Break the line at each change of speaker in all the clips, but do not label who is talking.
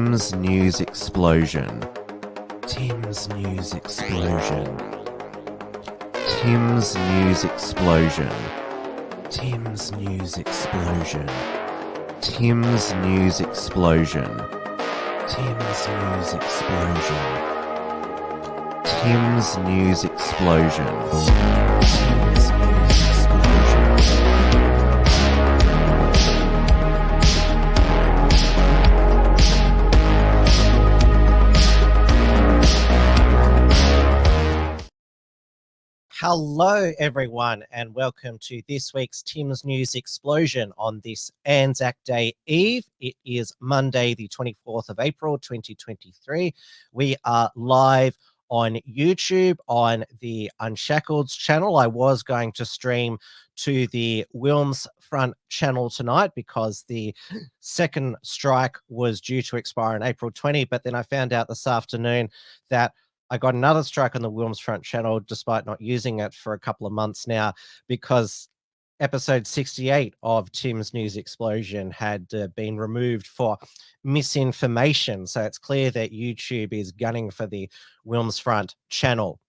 Tim's News Explosion. Tim's News Explosion. Tim's News Explosion. Tim's News Explosion. Tim's News Explosion. Tim's News Explosion. Tim's News Explosion. Tim's News Explosion.
Hello, everyone, and welcome to this week's Tim's News Explosion on this Anzac Day Eve. It is Monday, the 24th of April, 2023. We are live on YouTube on the Unshackled channel. I was going to stream to the Wilms Front channel tonight because the second strike was due to expire on April 20, but then I found out this afternoon that I got another strike on the Wilms Front channel despite not using it for a couple of months now because episode 68 of Tim's News Explosion had been removed for misinformation. So it's clear that YouTube is gunning for the Wilms Front channel.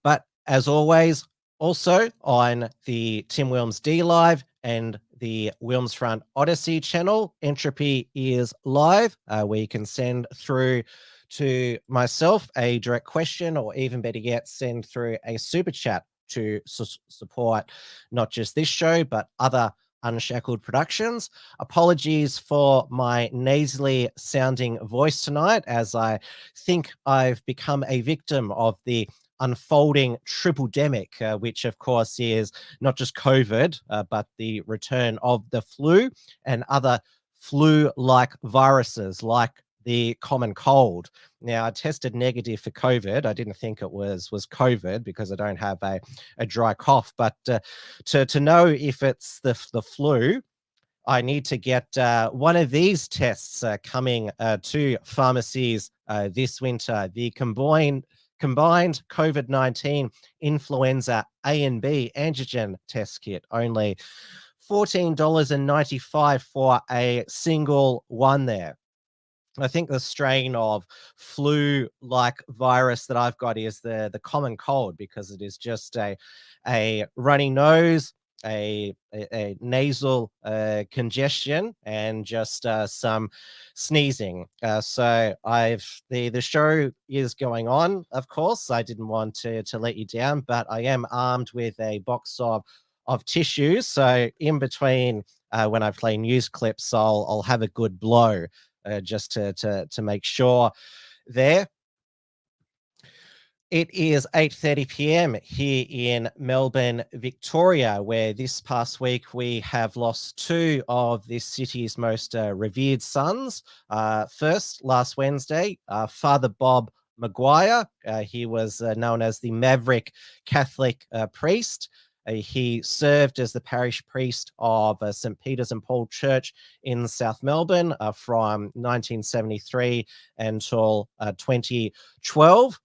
But as always, also on the Tim Wilms D Live and the Wilms Front Odyssey channel, Entropy is live, where you can send through to myself a direct question, or even better yet, send through a super chat to support not just this show, but other Unshackled productions. Apologies for my nasally sounding voice tonight, as I think I've become a victim of the unfolding triple-demic, which of course is not just COVID, but the return of the flu and other flu-like viruses like the common cold. Now, I tested negative for COVID. I didn't think it was COVID because I don't have a dry cough. But to know if it's the flu, I need to get one of these tests coming to pharmacies this winter. The combined COVID-19 influenza A and B antigen test kit, only $14.95 for a single one there. I think the strain of flu-like virus that I've got is the common cold, because it is just a runny nose, a nasal congestion, and just some sneezing. So the show is going on, of course. I didn't want to let you down, but I am armed with a box of tissues. So in between when I play news clips, I'll have a good blow. Just to make sure there. It is 8:30 p.m. here in Melbourne, Victoria, where this past week we have lost two of this city's most revered sons. First, last Wednesday, Father Bob McGuire. He was known as the Maverick Catholic priest. He served as the parish priest of St. Peter's and Paul Church in South Melbourne from 1973 until 2012.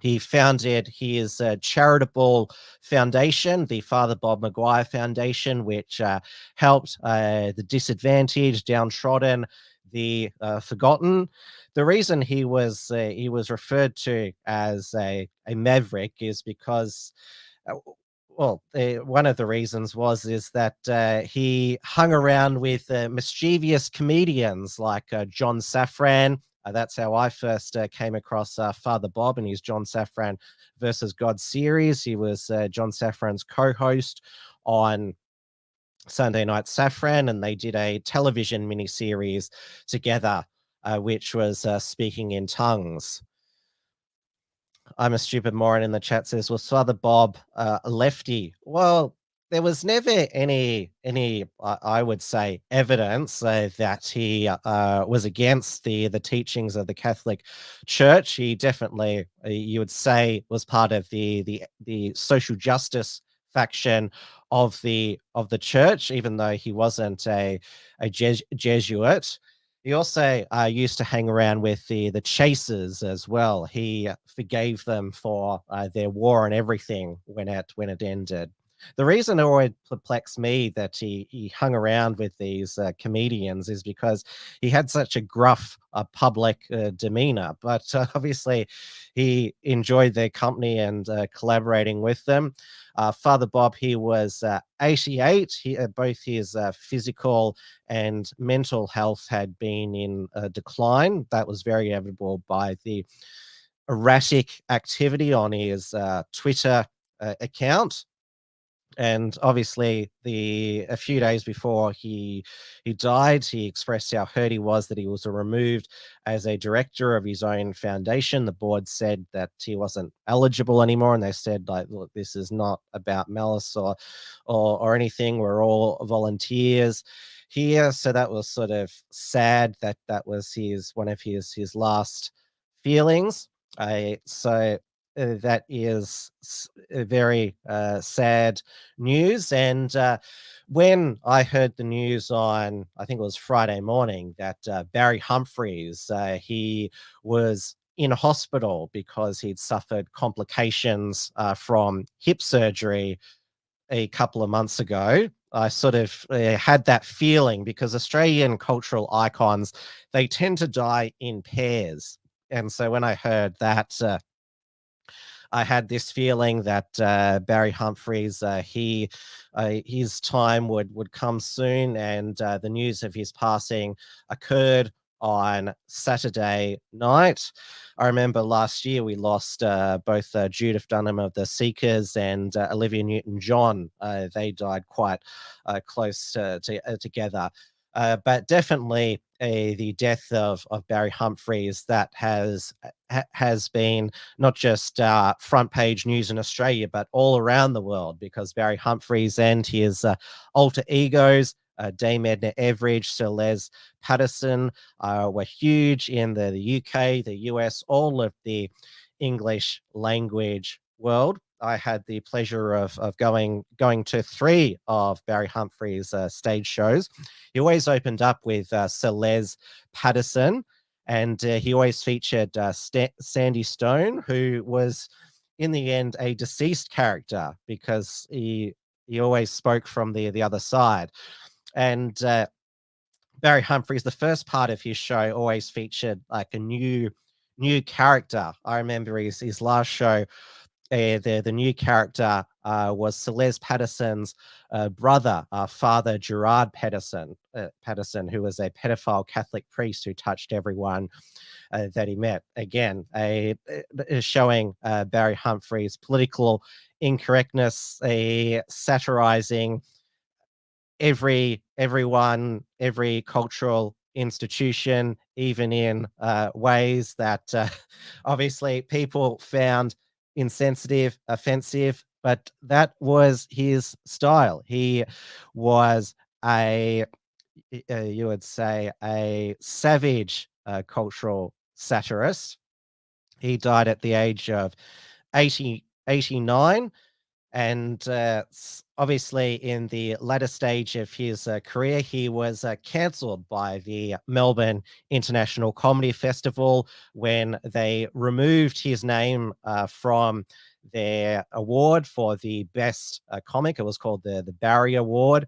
He founded his charitable foundation, the Father Bob McGuire Foundation, which helped the disadvantaged, downtrodden, the forgotten. The reason he was referred to as a maverick is because one of the reasons is that he hung around with mischievous comedians like John Safran. That's how I first came across Father Bob and his John Safran versus God series. He was John Safran's co-host on Sunday Night Safran, and they did a television miniseries together, which was Speaking in Tongues. I'm a stupid moron in the chat says, was Father Bob a lefty? Well, there was never any I would say, evidence that he was against the teachings of the Catholic Church. He definitely, you would say, was part of the social justice faction of the church, even though he wasn't a Jesuit. He also used to hang around with the chasers as well. He forgave them for their war and everything when it ended. The reason it always perplexed me that he hung around with these comedians is because he had such a gruff public demeanor, but obviously he enjoyed their company and collaborating with them. Father Bob, he was 88. Both his physical and mental health had been in decline. That was very evident by the erratic activity on his Twitter account. And obviously, a few days before he died, he expressed how hurt he was that he was removed as a director of his own foundation. The board said that he wasn't eligible anymore, and they said, like, look, this is not about malice or anything. We're all volunteers here. So that was sort of sad that was one of his last feelings. So that is a very sad news. And when I heard the news on, I think it was Friday morning, that Barry Humphries, he was in hospital because he'd suffered complications from hip surgery a couple of months ago, I sort of had that feeling, because Australian cultural icons, they tend to die in pairs. And so when I heard that, I had this feeling that Barry Humphries, his time would come soon, and the news of his passing occurred on Saturday night. I remember last year we lost both Judith Dunham of the Seekers and Olivia Newton-John. They died quite close together. But definitely the death of Barry Humphries, that has been not just front page news in Australia, but all around the world, because Barry Humphries and his alter egos, Dame Edna Everage, Celeste Patterson, were huge in the UK, the US, all of the English language world. I had the pleasure of going to 3 of Barry Humphries' stage shows. He always opened up with Celeste Patterson, and he always featured Sandy Stone, who was in the end a deceased character, because he always spoke from the other side. And Barry Humphries, the first part of his show always featured like a new character. I remember his last show, the new character was Celeste Patterson's brother, Father Gerard Patterson, who was a pedophile Catholic priest who touched everyone that he met. Again, showing Barry Humphries' political incorrectness, satirizing everyone, every cultural institution, even in ways that obviously people found insensitive, offensive, but that was his style. He was you would say, a savage cultural satirist. He died at the age of 89. And obviously, in the latter stage of his career, he was cancelled by the Melbourne International Comedy Festival when they removed his name from their award for the best comic. It was called the Barry Award.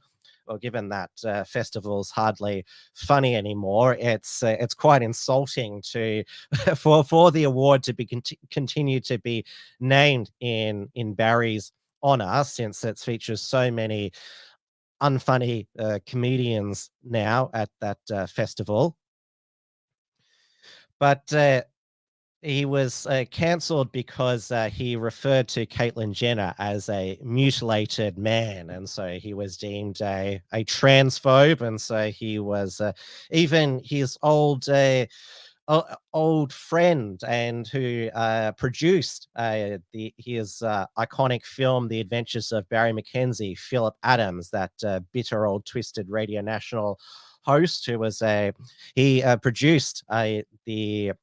Well, given that festival's hardly funny anymore, it's quite insulting to for the award to be continue to be named in Barry's honor, since it features so many unfunny comedians now at that festival. But he was cancelled because he referred to Caitlyn Jenner as a mutilated man, and so he was deemed a transphobe, and so he was even his old friend, and who produced his iconic film, The Adventures of Barry Mackenzie, Philip Adams, that bitter old twisted Radio National host, who was he produced the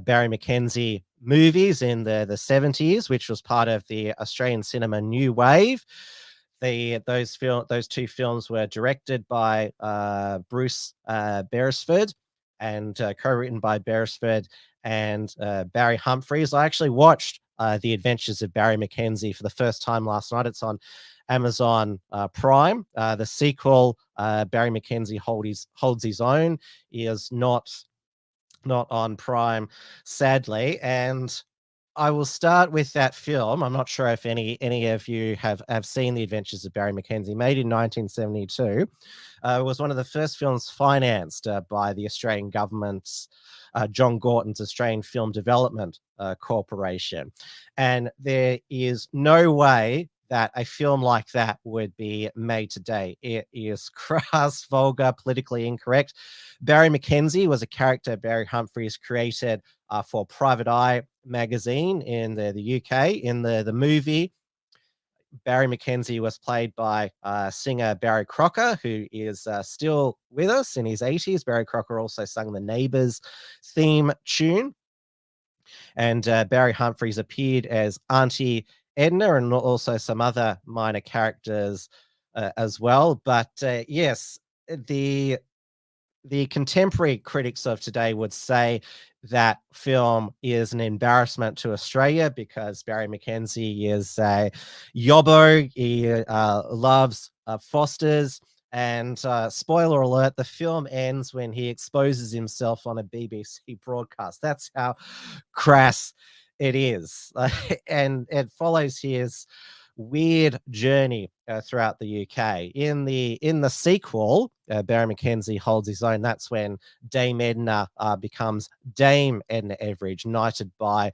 Barry Mackenzie movies in the 70s, which was part of the Australian cinema new wave. Those 2 films were directed by Bruce Beresford and co-written by Beresford and Barry Humphries. I actually watched The Adventures of Barry Mackenzie for the first time last night. It's on Amazon Prime. The sequel, Barry McKenzie holds his own, is not on Prime, sadly. And I will start with that film. I'm not sure if any of you have seen The Adventures of Barry McKenzie, made in 1972. It was one of the first films financed by the Australian government's John Gorton's Australian Film Development Corporation. And there is no way that a film like that would be made today. It is crass, vulgar, politically incorrect. Barry McKenzie was a character Barry Humphries created for Private Eye magazine in the UK. In the movie, Barry McKenzie was played by singer Barry Crocker, who is still with us in his 80s. Barry Crocker also sung the Neighbours theme tune. And Barry Humphries appeared as Auntie Edna and also some other minor characters as well. But yes, the contemporary critics of today would say that film is an embarrassment to Australia because Barry McKenzie is a yobbo. He loves Fosters. And spoiler alert, the film ends when he exposes himself on a BBC broadcast. That's how crass it is. And it follows his weird journey throughout the UK. In the sequel, Barry McKenzie holds his own. That's when Dame Edna becomes Dame Edna Everage, knighted by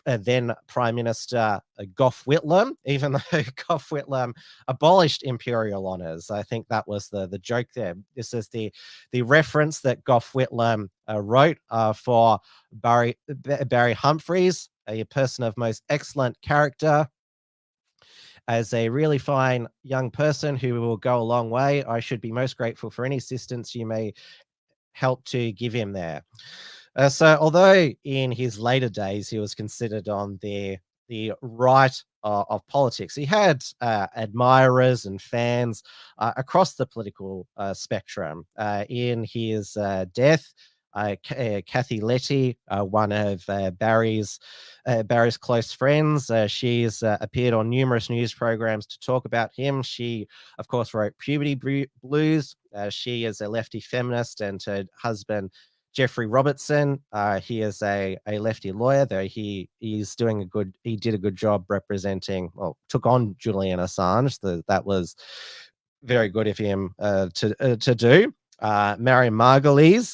then Prime Minister Gough Whitlam, even though Gough Whitlam abolished imperial honours. I think that was the joke there. This is the reference that Gough Whitlam wrote for Barry Humphries, a person of most excellent character, as a really fine young person who will go a long way. I should be most grateful for any assistance you may help to give him there. So although in his later days he was considered on the right of politics, he had admirers and fans across the political spectrum. In his death, Kathy Letty, one of Barry's close friends, she's appeared on numerous news programs to talk about him. She, of course, wrote Puberty Blues. She is a lefty feminist, and her husband, Jeffrey Robertson, he is a lefty lawyer, though he did a good job representing, well, took on Julian Assange. That was very good of him to do. Marion Margulies,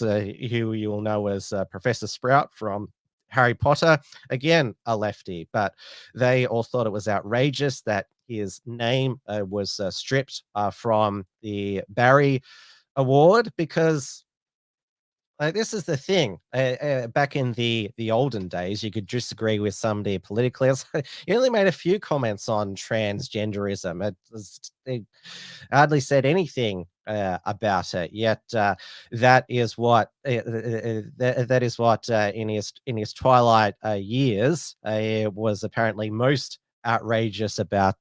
who you will know as Professor Sprout from Harry Potter, again a lefty, but they all thought it was outrageous that his name was stripped from the Barry Award, because this is the thing. Back in the olden days, you could disagree with somebody politically. He only made a few comments on transgenderism. It hardly said anything about it. Yet that is what in his twilight years was apparently most outrageous about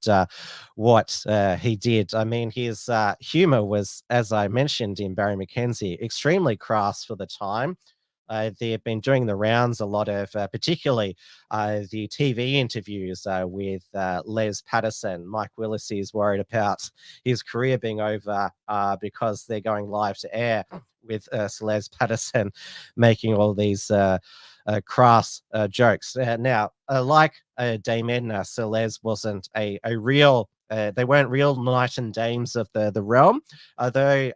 what he did. I mean, his humor was, as I mentioned in Barry McKenzie, extremely crass for the time. They have been doing the rounds, a lot of, particularly the TV interviews with Les Patterson. Mike Willis is worried about his career being over because they're going live to air with Les Patterson making all these crass jokes. Now, like Dame Edna, Celeste wasn't a real, they weren't real knight and dames of the realm, although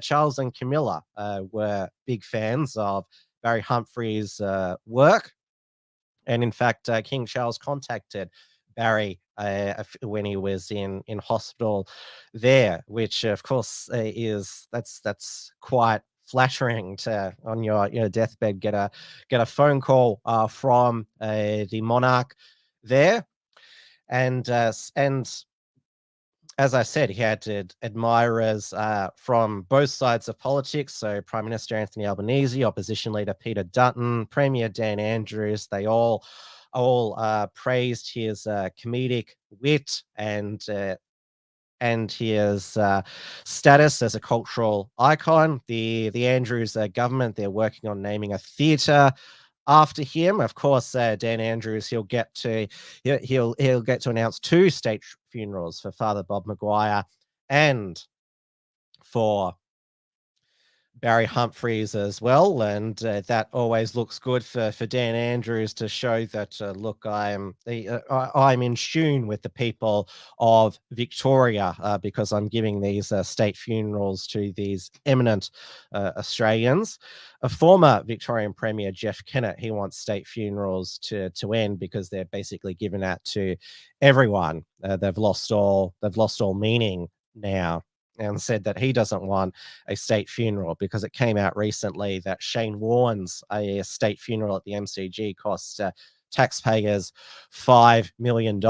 Charles and Camilla were big fans of Barry Humphries' work. And in fact, King Charles contacted Barry when he was in hospital there, which of course that's quite flattering to, on your deathbed, get a phone call from the monarch there. And as I said, he had admirers from both sides of politics. So Prime Minister Anthony Albanese, Opposition Leader Peter Dutton, Premier Dan Andrews, they all praised his comedic wit and his status as a cultural icon. The Andrews government, they're working on naming a theatre after him. Of course, Dan Andrews, he'll get to announce 2 state funerals for Father Bob McGuire and for Barry Humphries as well, and that always looks good for Dan Andrews to show that look, I'm in tune with the people of Victoria because I'm giving these state funerals to these eminent Australians. A former Victorian Premier Jeff Kennett, he wants state funerals to end because they're basically giving that to everyone. They've lost all meaning now, and said that he doesn't want a state funeral because it came out recently that Shane Warne's a state funeral at the MCG cost taxpayers $5 million.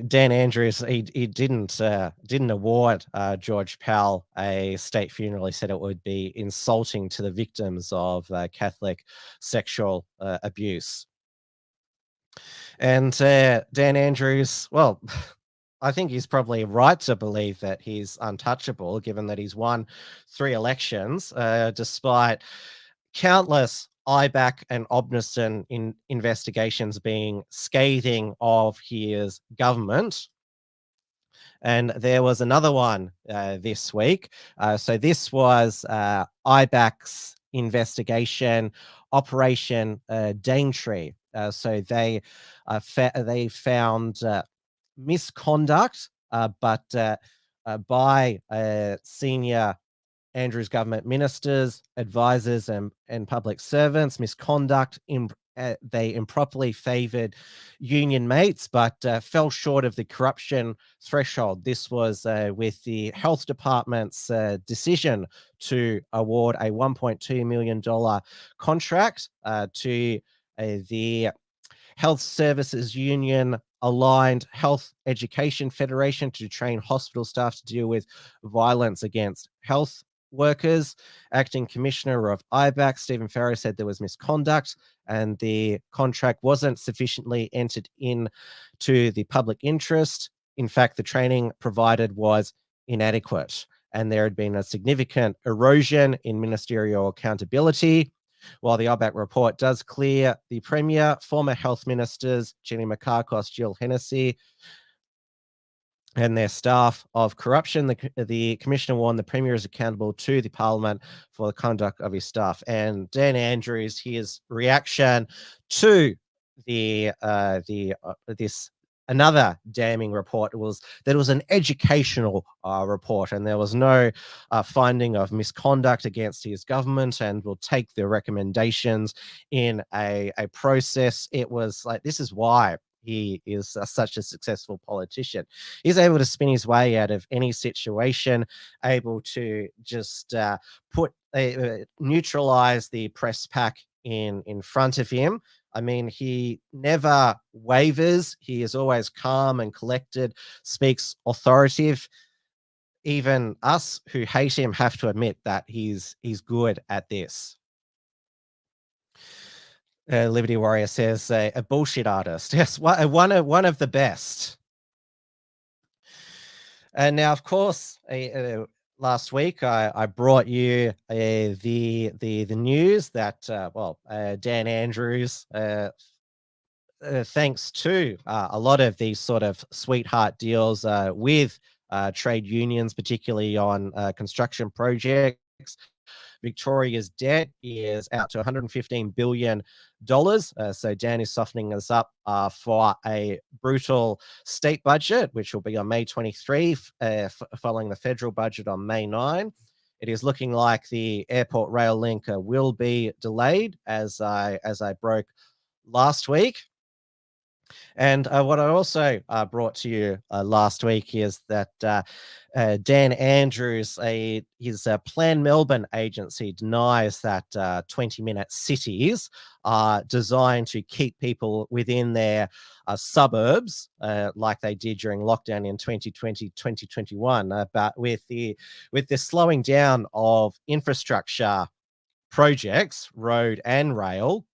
Dan Andrews, he didn't award George Powell a state funeral. He said it would be insulting to the victims of Catholic sexual abuse. And Dan Andrews, well, I think he's probably right to believe that he's untouchable, given that he's won 3 elections, despite countless IBAC and Obnison investigations being scathing of his government. And there was another one this week. So this was IBAC's investigation, Operation Daintree. So they found misconduct, but by senior Andrews government ministers, advisors, and public servants. Misconduct. They improperly favoured union mates, but fell short of the corruption threshold. This was with the health department's decision to award a $1.2 million contract to the Health Services Union aligned Health Education Federation to train hospital staff to deal with violence against health workers. Acting Commissioner of IBAC, Stephen Farrow, said there was misconduct and the contract wasn't sufficiently entered into the public interest. In fact, the training provided was inadequate and there had been a significant erosion in ministerial accountability. While the IBAC report does clear the Premier, former health ministers, Jenny McCarkos, Jill Hennessy, and their staff of corruption, the Commissioner warned the Premier is accountable to the Parliament for the conduct of his staff. And Dan Andrews, his reaction to this another damning report was that it was an educational report and there was no finding of misconduct against his government and will take the recommendations in a process. It was like, this is why he is such a successful politician. He's able to spin his way out of any situation, able to just neutralize the press pack in front of him. I mean, he never wavers. He is always calm and collected, speaks authoritative. Even us who hate him have to admit that he's good at this. Liberty Warrior says a bullshit artist. Yes, one of the best. And now, of course, last week I brought you the news that Dan Andrews, thanks to a lot of these sort of sweetheart deals with trade unions, particularly on construction projects, Victoria's debt is out to $115 billion. So Dan is softening us up for a brutal state budget, which will be on May 23, following the federal budget on May 9. It is looking like the airport rail link will be delayed, as I broke last week. And what I also brought to you last week is that Dan Andrews, his Plan Melbourne agency, denies that 20-minute cities are designed to keep people within their suburbs like they did during lockdown in 2020, 2021. But with the slowing down of infrastructure projects, road and rail,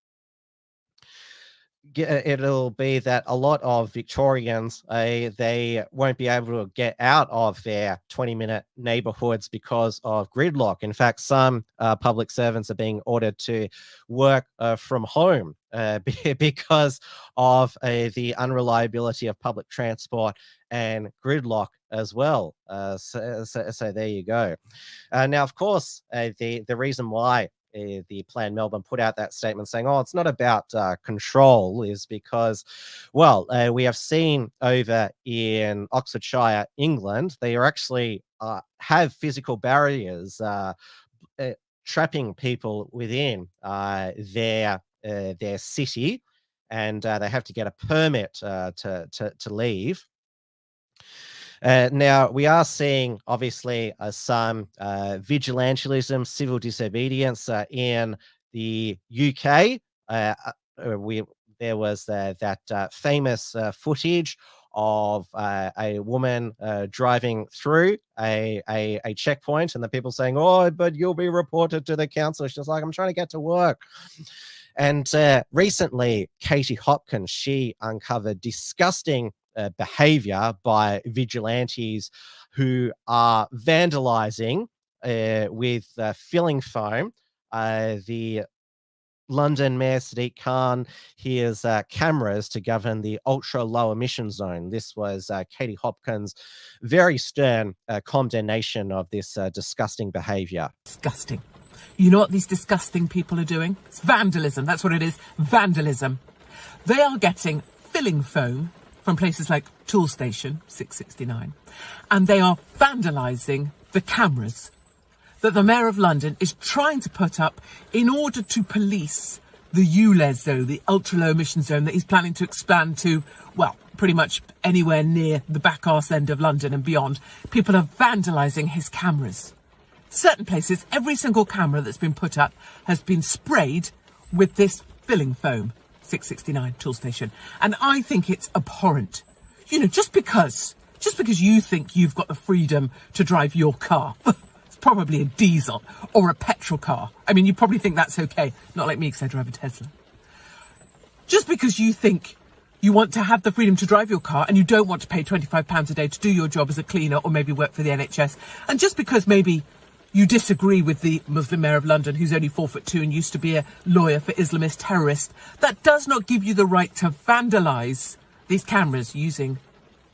it'll be that a lot of Victorians, they won't be able to get out of their 20-minute neighbourhoods because of gridlock. In fact, some public servants are being ordered to work from home because of the unreliability of public transport and gridlock as well. So there you go. Now, of course, the reason why the Plan Melbourne put out that statement saying, oh, it's not about control, is because, well, we have seen over in Oxfordshire, England, they are actually have physical barriers trapping people within their city, and they have to get a permit to leave. Now, we are seeing, obviously, some vigilantism, civil disobedience in the UK. There was that famous footage of a woman driving through a checkpoint, and the people saying, oh, but you'll be reported to the council. She's like, I'm trying to get to work. And recently, Katie Hopkins, she uncovered disgusting behavior by vigilantes who are vandalizing with filling foam. The London Mayor Sadiq Khan hears cameras to govern the ultra low emission zone. This was Katie Hopkins' very stern condemnation of this disgusting behavior.
Disgusting. You know what these disgusting people are doing? It's vandalism. That's what it is. Vandalism. They are getting filling foam from places like Tool Station, 669, and they are vandalising the cameras that the Mayor of London is trying to put up in order to police the ULEZ zone, the ultra-low emission zone that he's planning to expand to, well, pretty much anywhere near the back arse end of London and beyond. People are vandalising his cameras. Certain places, every single camera that's been put up has been sprayed with this filling foam. 669 Tool Station. And I think it's abhorrent. You know, just because you think you've got the freedom to drive your car, it's probably a diesel or a petrol car. I mean, you probably think that's okay. Not like me, because I drive a Tesla. Just because you think you want to have the freedom to drive your car and you don't want to pay £25 a day to do your job as a cleaner or maybe work for the NHS, and just because maybe you disagree with the Muslim Mayor of London, who's only 4'2" and used to be a lawyer for Islamist terrorists, that does not give you the right to vandalise these cameras using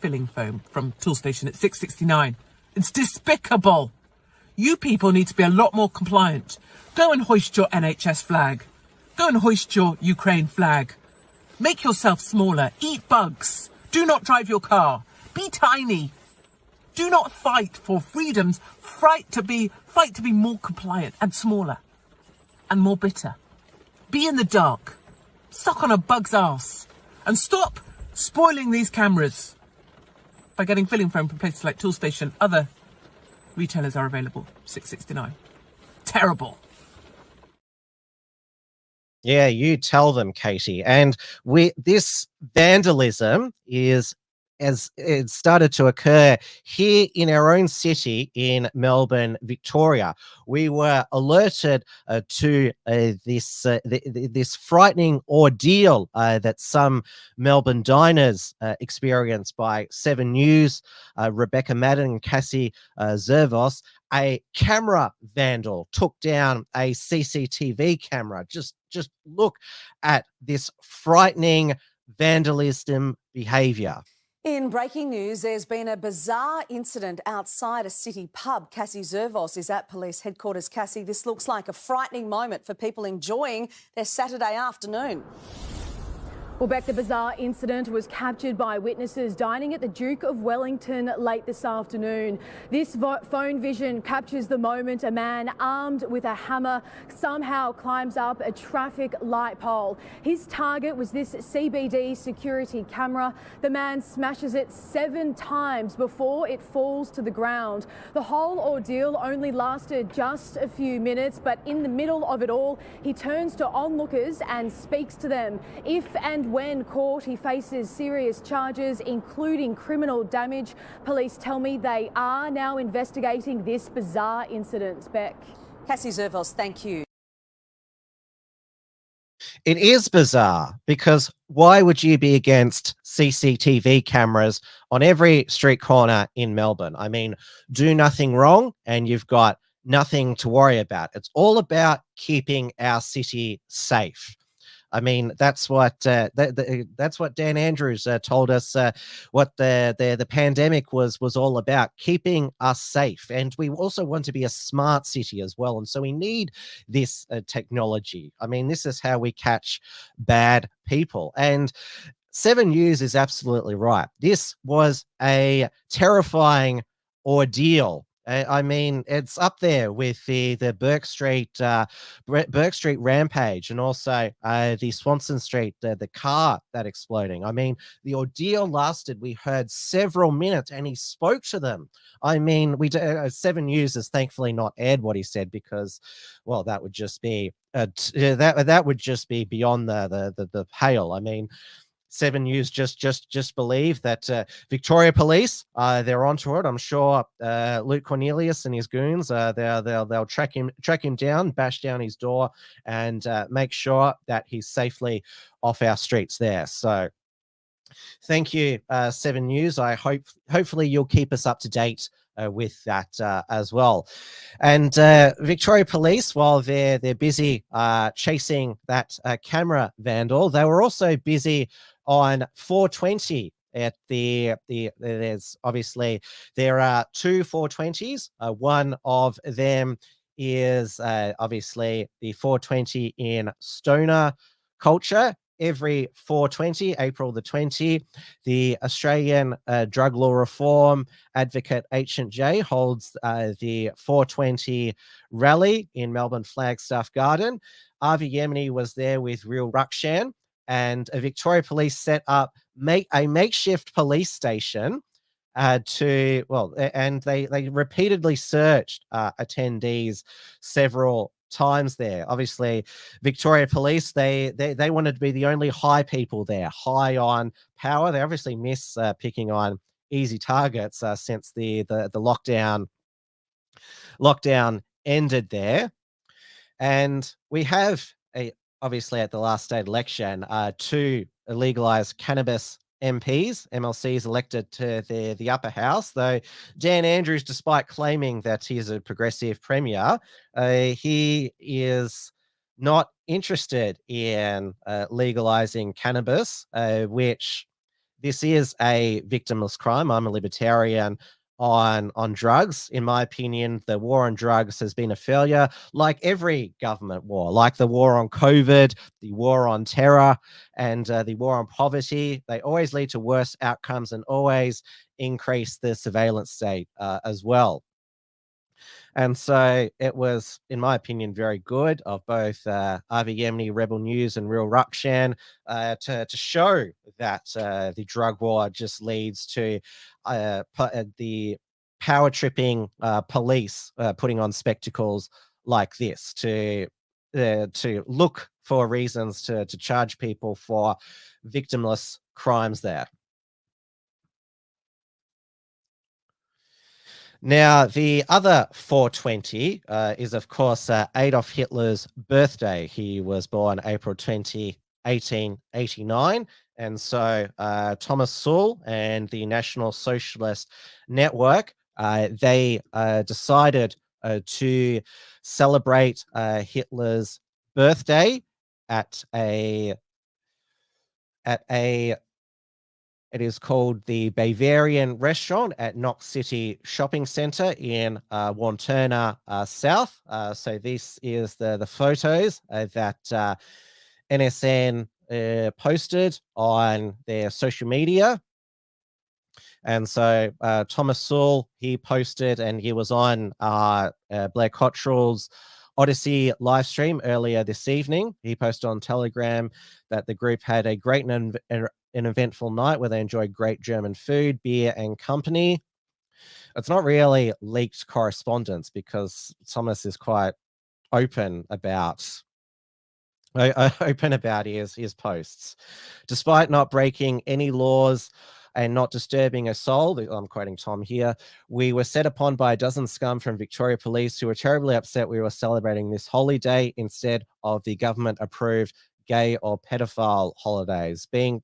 filling foam from Tool Station at 669. It's despicable. You people need to be a lot more compliant. Go and hoist your NHS flag. Go and hoist your Ukraine flag. Make yourself smaller. Eat bugs. Do not drive your car. Be tiny. Do not fight for freedoms. Fight to be more compliant and smaller and more bitter. Be in the dark. Suck on a bug's ass. And stop spoiling these cameras by getting filling foam from places like Tool Station. Other retailers are available. 669. Terrible.
Yeah, you tell them, Katie. And this vandalism as it started to occur here in our own city in Melbourne, Victoria. We were alerted to this frightening ordeal that some Melbourne diners experienced by 7 News, Rebecca Madden and Cassie Zervos. A camera vandal took down a CCTV camera. Just look at this frightening vandalism behaviour.
In breaking news, there's been a bizarre incident outside a city pub. Cassie Zervos is at police headquarters. Cassie, this looks like a frightening moment for people enjoying their Saturday afternoon.
Well, Beck, the bizarre incident was captured by witnesses dining at the Duke of Wellington late this afternoon. This phone vision captures the moment a man armed with a hammer somehow climbs up a traffic light pole. His target was this CBD security camera. The man smashes it 7 times before it falls to the ground. The whole ordeal only lasted just a few minutes, but in the middle of it all, he turns to onlookers and speaks to them. If and when caught, he faces serious charges, including criminal damage. Police tell me they are now investigating this bizarre incident. Beck.
Cassie Zervos, thank you.
It is bizarre because why would you be against CCTV cameras on every street corner in Melbourne? I mean, do nothing wrong and you've got nothing to worry about. It's all about keeping our city safe. I mean, that's what that's what Dan Andrews told us. What the pandemic was all about, keeping us safe, and we also want to be a smart city as well. And so we need this technology. I mean, this is how we catch bad people. And 7 News is absolutely right. This was a terrifying ordeal. I mean, it's up there with the Burke Street rampage, and also the Swanson Street the car that exploding. I mean, the ordeal lasted. We heard several minutes, and he spoke to them. I mean, 7 News has thankfully not aired what he said because, well, that would just be that would just be beyond the pale. I mean, 7 News just believe that Victoria Police they're onto it. I'm sure Luke Cornelius and his goons they'll track him down, bash down his door, and make sure that he's safely off our streets there. So thank you, 7 News. Hopefully you'll keep us up to date with that as well. And Victoria Police, while they're busy chasing that camera vandal, they were also busy on 420 at there's obviously there are 2 420s. One of them is obviously the 420 in stoner culture. Every 420, April the 20th, the Australian drug law reform advocate H&J holds the 420 rally in Melbourne Flagstaff Garden. Avi Yemeni was there with Real Rukshan, and Victoria Police set up a makeshift police station and they repeatedly searched attendees several times there. Obviously, Victoria Police, they wanted to be the only high people there, high on power. They obviously miss picking on easy targets since the lockdown ended there. And we have obviously at the last state election 2 Legalise Cannabis MLCs elected to the upper house, though Dan Andrews, despite claiming that he's a progressive premier, he is not interested in legalizing cannabis, which this is a victimless crime. I'm a libertarian on drugs. In my opinion, the war on drugs has been a failure, like every government war, like the war on COVID, the war on terror, and the war on poverty. They always lead to worse outcomes and always increase the surveillance state as well. And so it was, in my opinion, very good of both Avi Yemeni, Rebel News, and Real Rukshan to show that the drug war just leads to the power tripping police putting on spectacles like this to look for reasons to charge people for victimless crimes there. Now, the other 420 is, of course, Adolf Hitler's birthday. He was born April 20, 1889. And so Thomas Sewell and the National Socialist Network, they decided to celebrate Hitler's birthday at a it is called the Bavarian Restaurant at Knox City Shopping Centre in Wantirna South. So this is the photos that NSN posted on their social media. And so Thomas Sewell, he posted, and he was on Blair Cottrell's Odyssey live stream earlier this evening. He posted on Telegram that the group had a great and an eventful night where they enjoyed great German food, beer, and company. It's not really leaked correspondence because Thomas is quite open about his posts. Despite not breaking any laws and not disturbing a soul, I'm quoting Tom here, we were set upon by a dozen scum from Victoria Police who were terribly upset we were celebrating this holy day instead of the government-approved gay or pedophile holidays. Being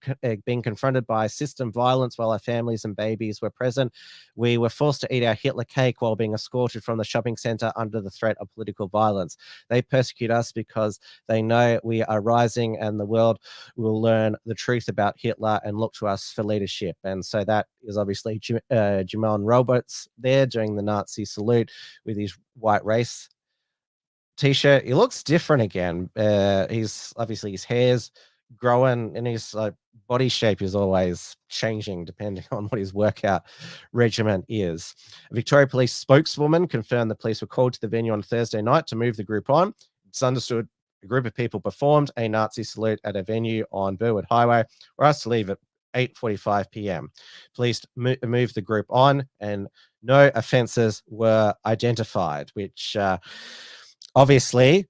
confronted by system violence while our families and babies were present, we were forced to eat our Hitler cake while being escorted from the shopping centre under the threat of political violence. They persecute us because they know we are rising and the world will learn the truth about Hitler and look to us for leadership. And so that is obviously Jimon Roberts there doing the Nazi salute with his white race t-shirt. He looks different again. He's obviously, his hair's growing and his body shape is always changing depending on what his workout regimen is. A Victoria Police spokeswoman confirmed the police were called to the venue on Thursday night to move the group on. It's understood a group of people performed a Nazi salute at a venue on Burwood Highway, were asked to leave at 8:45 p.m. Police moved the group on and no offences were identified, which obviously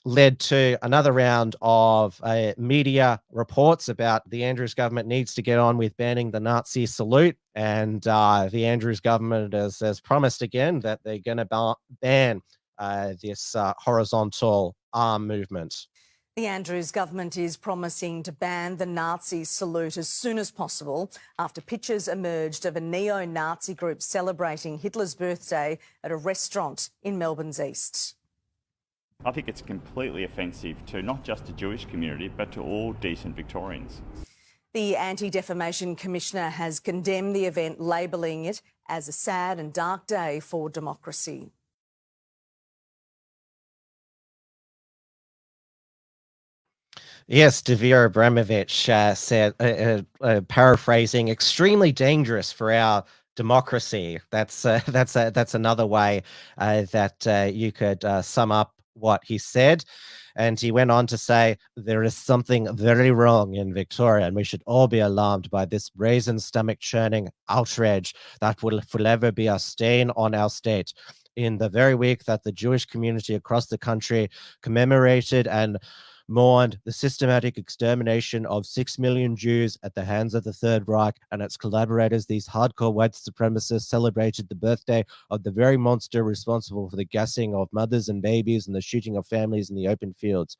led to another round of media reports about the Andrews government needs to get on with banning the Nazi salute. And the Andrews government has promised again that they're going to ban this horizontal arm movement.
The Andrews government is promising to ban the Nazi salute as soon as possible after pictures emerged of a neo-Nazi group celebrating Hitler's birthday at a restaurant in Melbourne's east.
I think it's completely offensive to not just the Jewish community, but to all decent Victorians.
The Anti-Defamation Commissioner has condemned the event, labelling it as a sad and dark day for democracy.
Yes, Davir Abramovich said, paraphrasing, extremely dangerous for our democracy. That's another way that you could sum up what he said. And he went on to say, there is something very wrong in Victoria, and we should all be alarmed by this brazen, stomach-churning outrage that will forever be a stain on our state. In the very week that the Jewish community across the country commemorated and mourned the systematic extermination of 6 million Jews at the hands of the Third Reich and its collaborators, these hardcore white supremacists celebrated the birthday of the very monster responsible for the gassing of mothers and babies and the shooting of families in the open fields.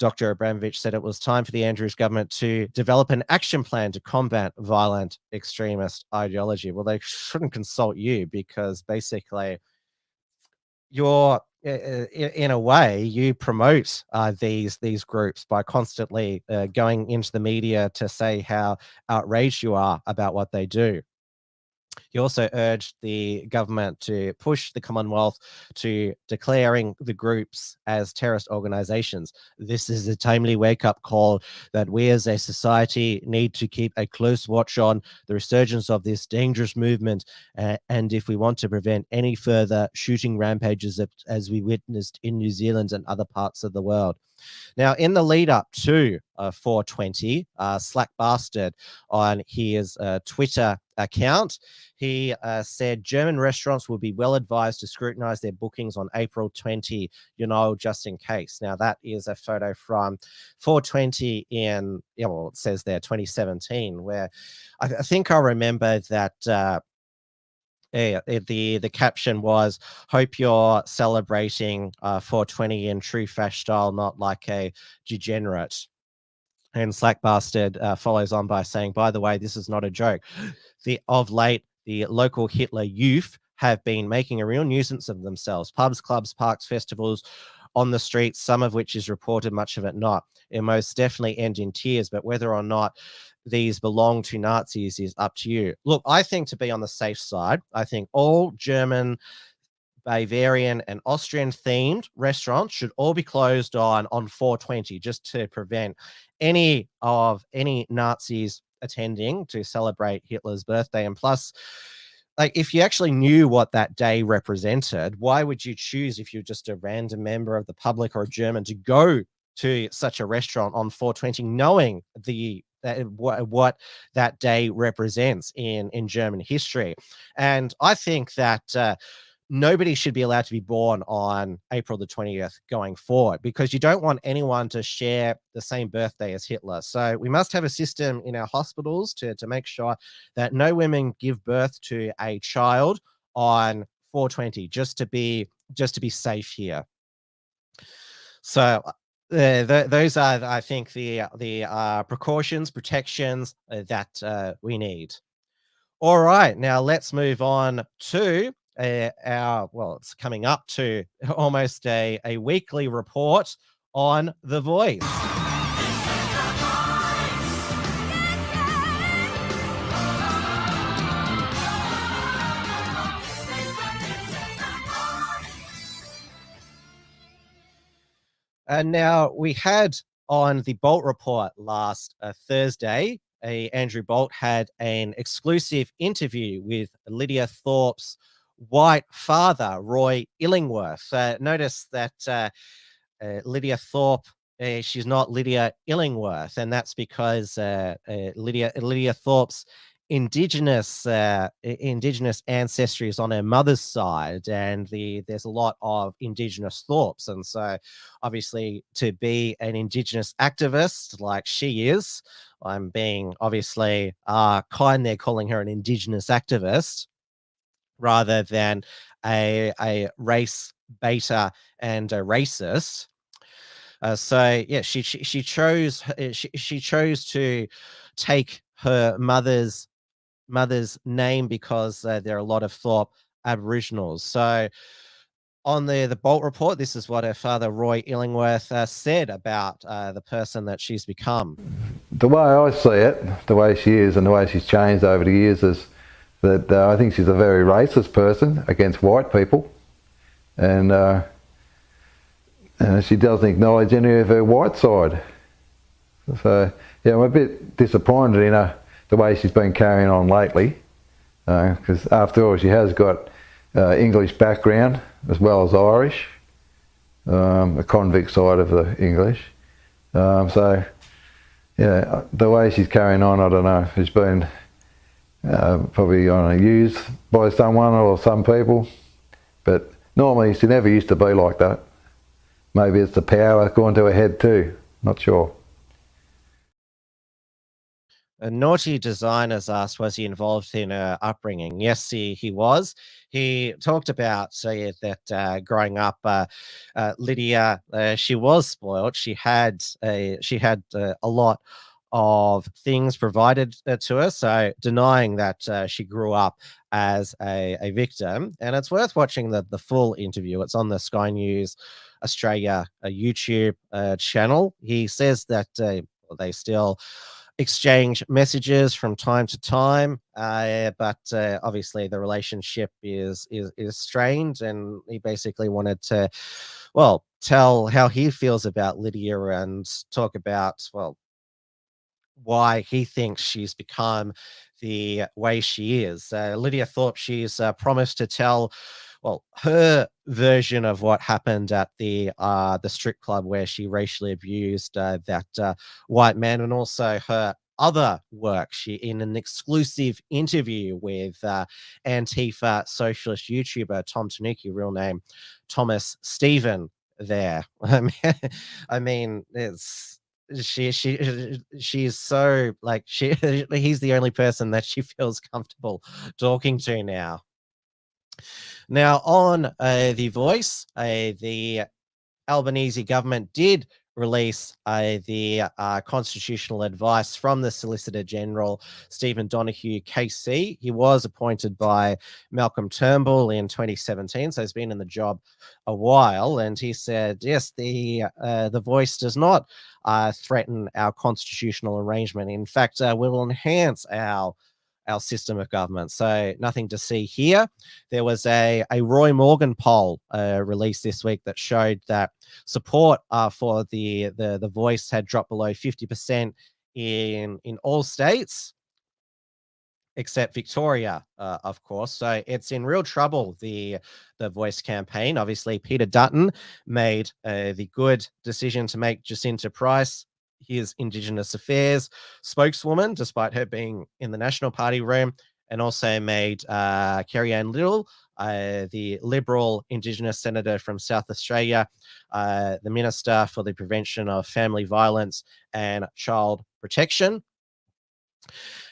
Dr. Abramovich said it was time for the Andrews government to develop an action plan to combat violent extremist ideology. Well, they shouldn't consult you because basically you're, in a way, you promote these groups by constantly going into the media to say how outraged you are about what they do. He also urged the government to push the Commonwealth to declaring the groups as terrorist organizations. This is a timely wake-up call that we as a society need to keep a close watch on the resurgence of this dangerous movement, and if we want to prevent any further shooting rampages as we witnessed in New Zealand and other parts of the world. Now, in the lead up to 420, Slack Bastard on his Twitter account, he said German restaurants will be well advised to scrutinize their bookings on April 20, just in case. Now, that is a photo from 420 in, it says there 2017, where I think I remember that the caption was, hope you're celebrating 420 in true fash style, not like a degenerate. And Slack Bastard follows on by saying, by the way, this is not a joke. Of late, the local Hitler youth have been making a real nuisance of themselves. Pubs, clubs, parks, festivals, on the streets, some of which is reported, much of it not. It most definitely end in tears, but whether or not these belong to Nazis is up to you. Look, I think to be on the safe side, I think all German, Bavarian and Austrian themed restaurants should all be closed on 420 just to prevent any Nazis attending to celebrate Hitler's birthday. And plus, like, if you actually knew what that day represented, why would you choose, if you're just a random member of the public or a German, to go to such a restaurant on 420 knowing what that day represents in German history? And I think that nobody should be allowed to be born on April the 20th going forward, because you don't want anyone to share the same birthday as Hitler. So we must have a system in our hospitals to make sure that no women give birth to a child on 420, just to be safe here. So those are, I think, the precautions, protections that we need. All right, now let's move on to it's coming up to almost a weekly report on The Voice. And now we had on the Bolt report last Thursday, Andrew Bolt had an exclusive interview with Lydia Thorpe's white father, Roy Illingworth. Notice that Lydia Thorpe, she's not Lydia Illingworth, and that's because Lydia Thorpe's indigenous ancestry is on her mother's side, and there's a lot of indigenous Thorpes, and so obviously to be an indigenous activist like she is, I'm being obviously kind there calling her an indigenous activist rather than a race baiter and a racist. So yeah, she chose to take her mother's name because there are a lot of Thorpe Aboriginals. So on the Bolt report, this is what her father, Roy Illingworth, said about the person that she's become.
The way I see it, the way she is and the way she's changed over the years is that I think she's a very racist person against white people, and she doesn't acknowledge any of her white side. So yeah, I'm a bit disappointed in her, the way she's been carrying on lately, because after all she has got English background as well as Irish, the convict side of the English. So yeah, the way she's carrying on, I don't know, she's been probably used by someone or some people, but normally she never used to be like that. Maybe it's the power going to her head too, not sure.
A Naughty Designers asked, was he involved in her upbringing? Yes, he was. He talked about that growing up, Lydia, she was spoiled. She had a lot of things provided to her, so denying that she grew up as a victim. And it's worth watching the full interview. It's on the Sky News Australia YouTube channel. He says that they still exchange messages from time to time, but obviously the relationship is strained, and he basically wanted to, tell how he feels about Lydia and talk about, why he thinks she's become the way she is. Lydia Thorpe, she's promised to tell, her version of what happened at the strip club where she racially abused that white man, and also her other work. She, in an exclusive interview with Antifa socialist YouTuber Tom Tanuki, real name Thomas Stephen, there. I mean, it's she's so like he's the only person that she feels comfortable talking to now. Now on The Voice, the Albanese government did release the constitutional advice from the Solicitor General, Stephen Donoghue, KC. He was appointed by Malcolm Turnbull in 2017, so he's been in the job a while. And he said, yes, the Voice does not threaten our constitutional arrangement. In fact, we will enhance our system of government. So nothing to see here. There was a Roy Morgan poll released this week that showed that support for the Voice had dropped below 50% in all states, except Victoria, of course. So it's in real trouble, the Voice campaign. Obviously, Peter Dutton made the good decision to make Jacinta Price his Indigenous Affairs spokeswoman, despite her being in the National Party room, and also made Kerry-Ann Little, the Liberal Indigenous Senator from South Australia, the Minister for the Prevention of Family Violence and Child Protection.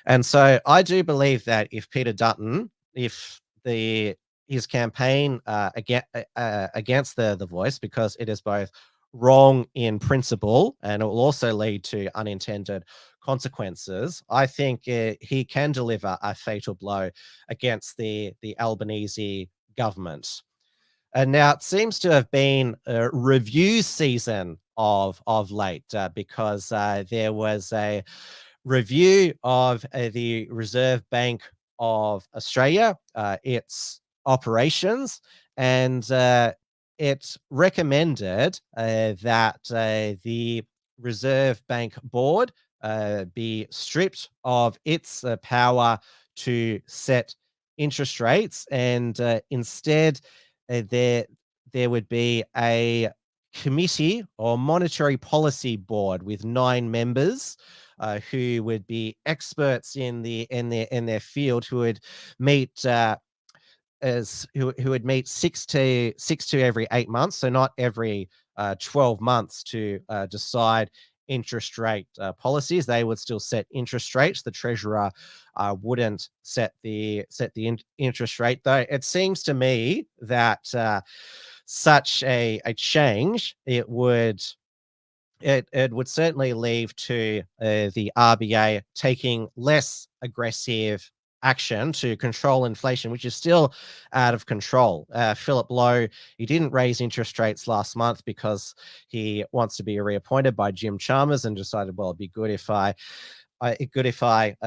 And so I do believe that if Peter Dutton, if his campaign against the Voice, because it is both wrong in principle, and it will also lead to unintended consequences, I think he can deliver a fatal blow against the Albanese government. And now it seems to have been a review season of late, because there was a review of the Reserve Bank of Australia, its operations, and it recommended that the Reserve Bank Board be stripped of its power to set interest rates, and instead there would be a committee or monetary policy board with 9 members who would be experts in their field, who would meet who would meet six to every 8 months, so not every 12 months, to decide interest rate policies. They would still set interest rates. The treasurer wouldn't set the interest rate, though. It seems to me that such a change, it would certainly lead to the RBA taking less aggressive action to control inflation, which is still out of control. Philip Lowe, he didn't raise interest rates last month because he wants to be reappointed by Jim Chalmers, and decided, well, it'd be good if I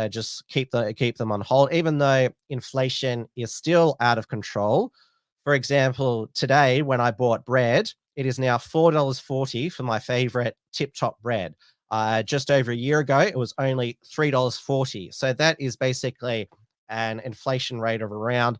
just keep them on hold, even though inflation is still out of control. For example, today when I bought bread, it is now $4.40 for my favorite Tip Top bread. Just over a year ago, it was only $3.40. So that is basically an inflation rate of around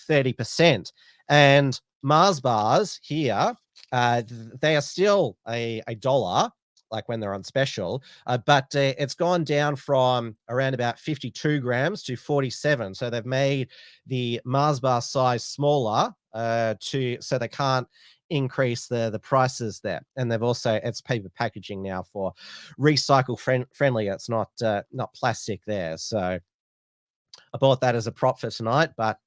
30%. And Mars bars here, they are still a dollar, like when they're on special, but it's gone down from around about 52 grams to 47. So they've made the Mars bar size smaller so they can't increase the prices there. And they've also, it's paper packaging now for recycle friendly. It's not plastic there. So I bought that as a prop for tonight, but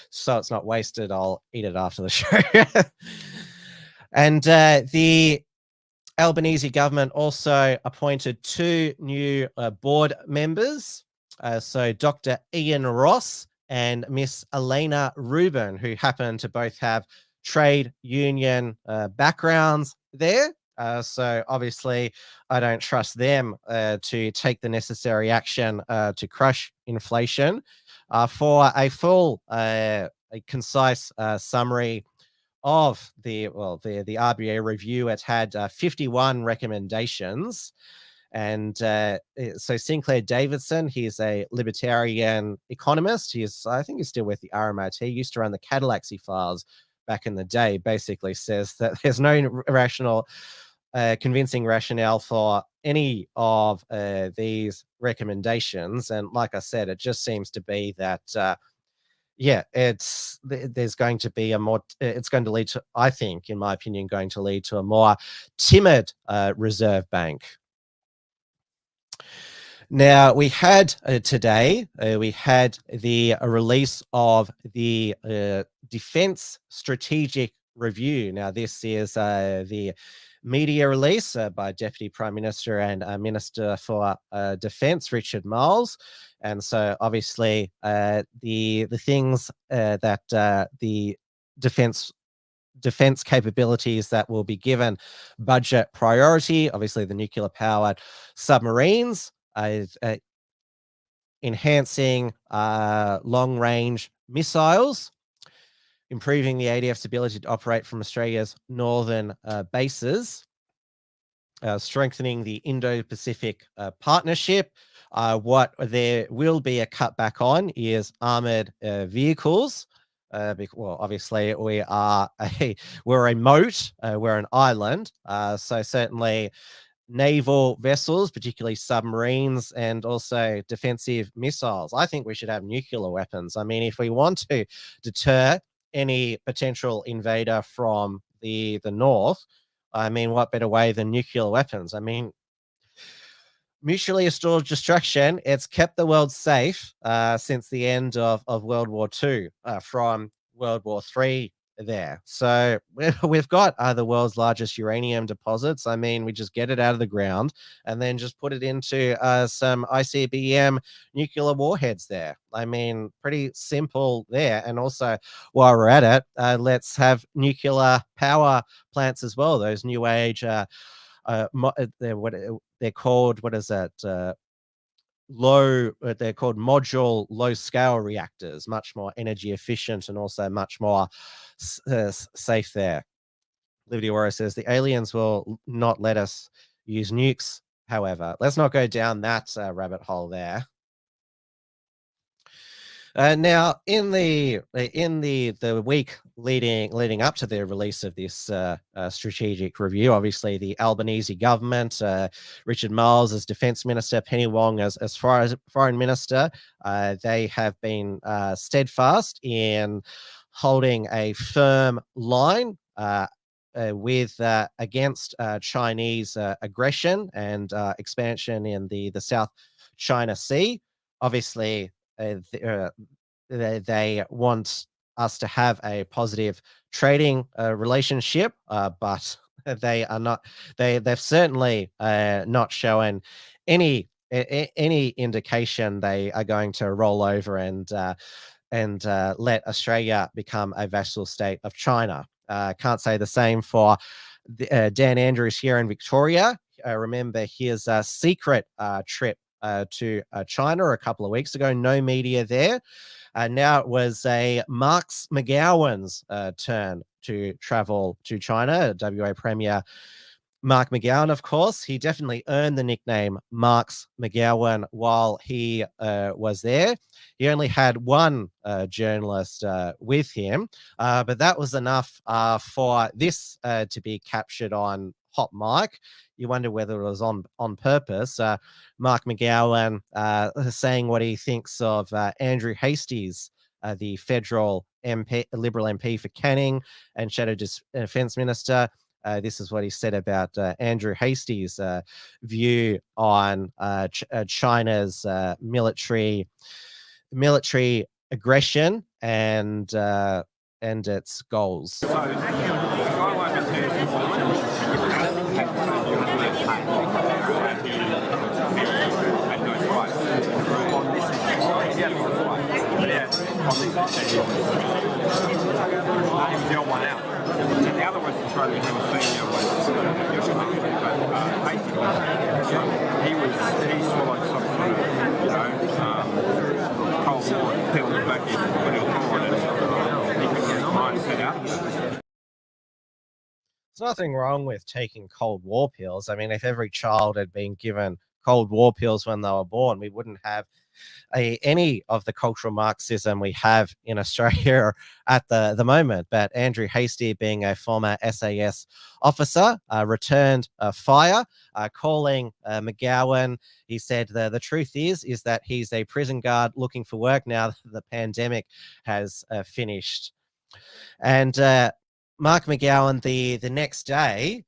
so it's not wasted, I'll eat it after the show. And the Albanese government also appointed 2 new board members. So Dr. Ian Ross and Miss Elena Rubin, who happen to both have trade union backgrounds there. So obviously, I don't trust them to take the necessary action to crush inflation. For a full, a concise summary of the RBA review, it had 51 recommendations. And so Sinclair Davidson, he's a libertarian economist. I think he's still with the RMIT. He used to run the Cadillac files back in the day. Basically says that there's no convincing rationale for any of these recommendations. And like I said, it just seems to be that there's going to be it's going to lead to, I think, in my opinion, going to lead to a more timid Reserve Bank. Now, we had today, we had the release of the Defence Strategic Review. Now, this is the media release by Deputy Prime Minister and Minister for Defence, Richard Marles. And so, obviously, the things that the defence capabilities that will be given budget priority, obviously the nuclear-powered submarines, enhancing long-range missiles, improving the ADF's ability to operate from Australia's northern bases, strengthening the Indo-Pacific partnership. What there will be a cutback on is armoured vehicles. Well, obviously we're a moat, we're an island, so certainly naval vessels, particularly submarines, and also defensive missiles. I think we should have nuclear weapons. I mean, if we want to deter any potential invader from the north, I mean, what better way than nuclear weapons? I mean, mutually assured destruction, it's kept the world safe since the end of World War II. From World War III, there. So we've got the world's largest uranium deposits. I mean, we just get it out of the ground and then just put it into some ICBM nuclear warheads there. I mean, pretty simple there. And also, while we're at it, let's have nuclear power plants as well. Those new age, they're called, what is that? They're called module low scale reactors, much more energy efficient and also much more safe there. Liberty Warrior says the aliens will not let us use nukes. However, let's not go down that rabbit hole there. Now, in the week leading up to the release of this strategic review, obviously the Albanese government, Richard Marles as Defence Minister, Penny Wong as Foreign Minister, they have been steadfast in holding a firm line with against Chinese aggression and expansion in the South China Sea. Obviously, they want us to have a positive trading relationship, but they are not. They've certainly not shown any indication they are going to roll over and let Australia become a vassal state of China. Can't say the same for Dan Andrews here in Victoria. Remember his secret trip to China a couple of weeks ago. No media there. Now it was Mark's McGowan's turn to travel to China. WA Premier Mark McGowan, of course. He definitely earned the nickname Mark's McGowan while he was there. He only had one journalist with him, but that was enough for this to be captured on hot mic. You wonder whether it was on purpose. Mark McGowan saying what he thinks of Andrew Hasties, the federal MP, Liberal MP for Canning and Shadow Defence Minister. This is what he said about Andrew Hasties' view on China's military aggression and its goals.
The other Western Australian who was senior was he swallowed some sort of, cold water, peeled it back in when he was born, and he couldn't get his mind set out.
There's nothing wrong with taking cold war pills. I mean, if every child had been given cold war pills when they were born, we wouldn't have any of the cultural Marxism we have in Australia at the moment. But Andrew Hastie, being a former SAS officer, returned fire, calling McGowan. He said the truth is that he's a prison guard looking for work now that the pandemic has finished. And Mark McGowan, the next day,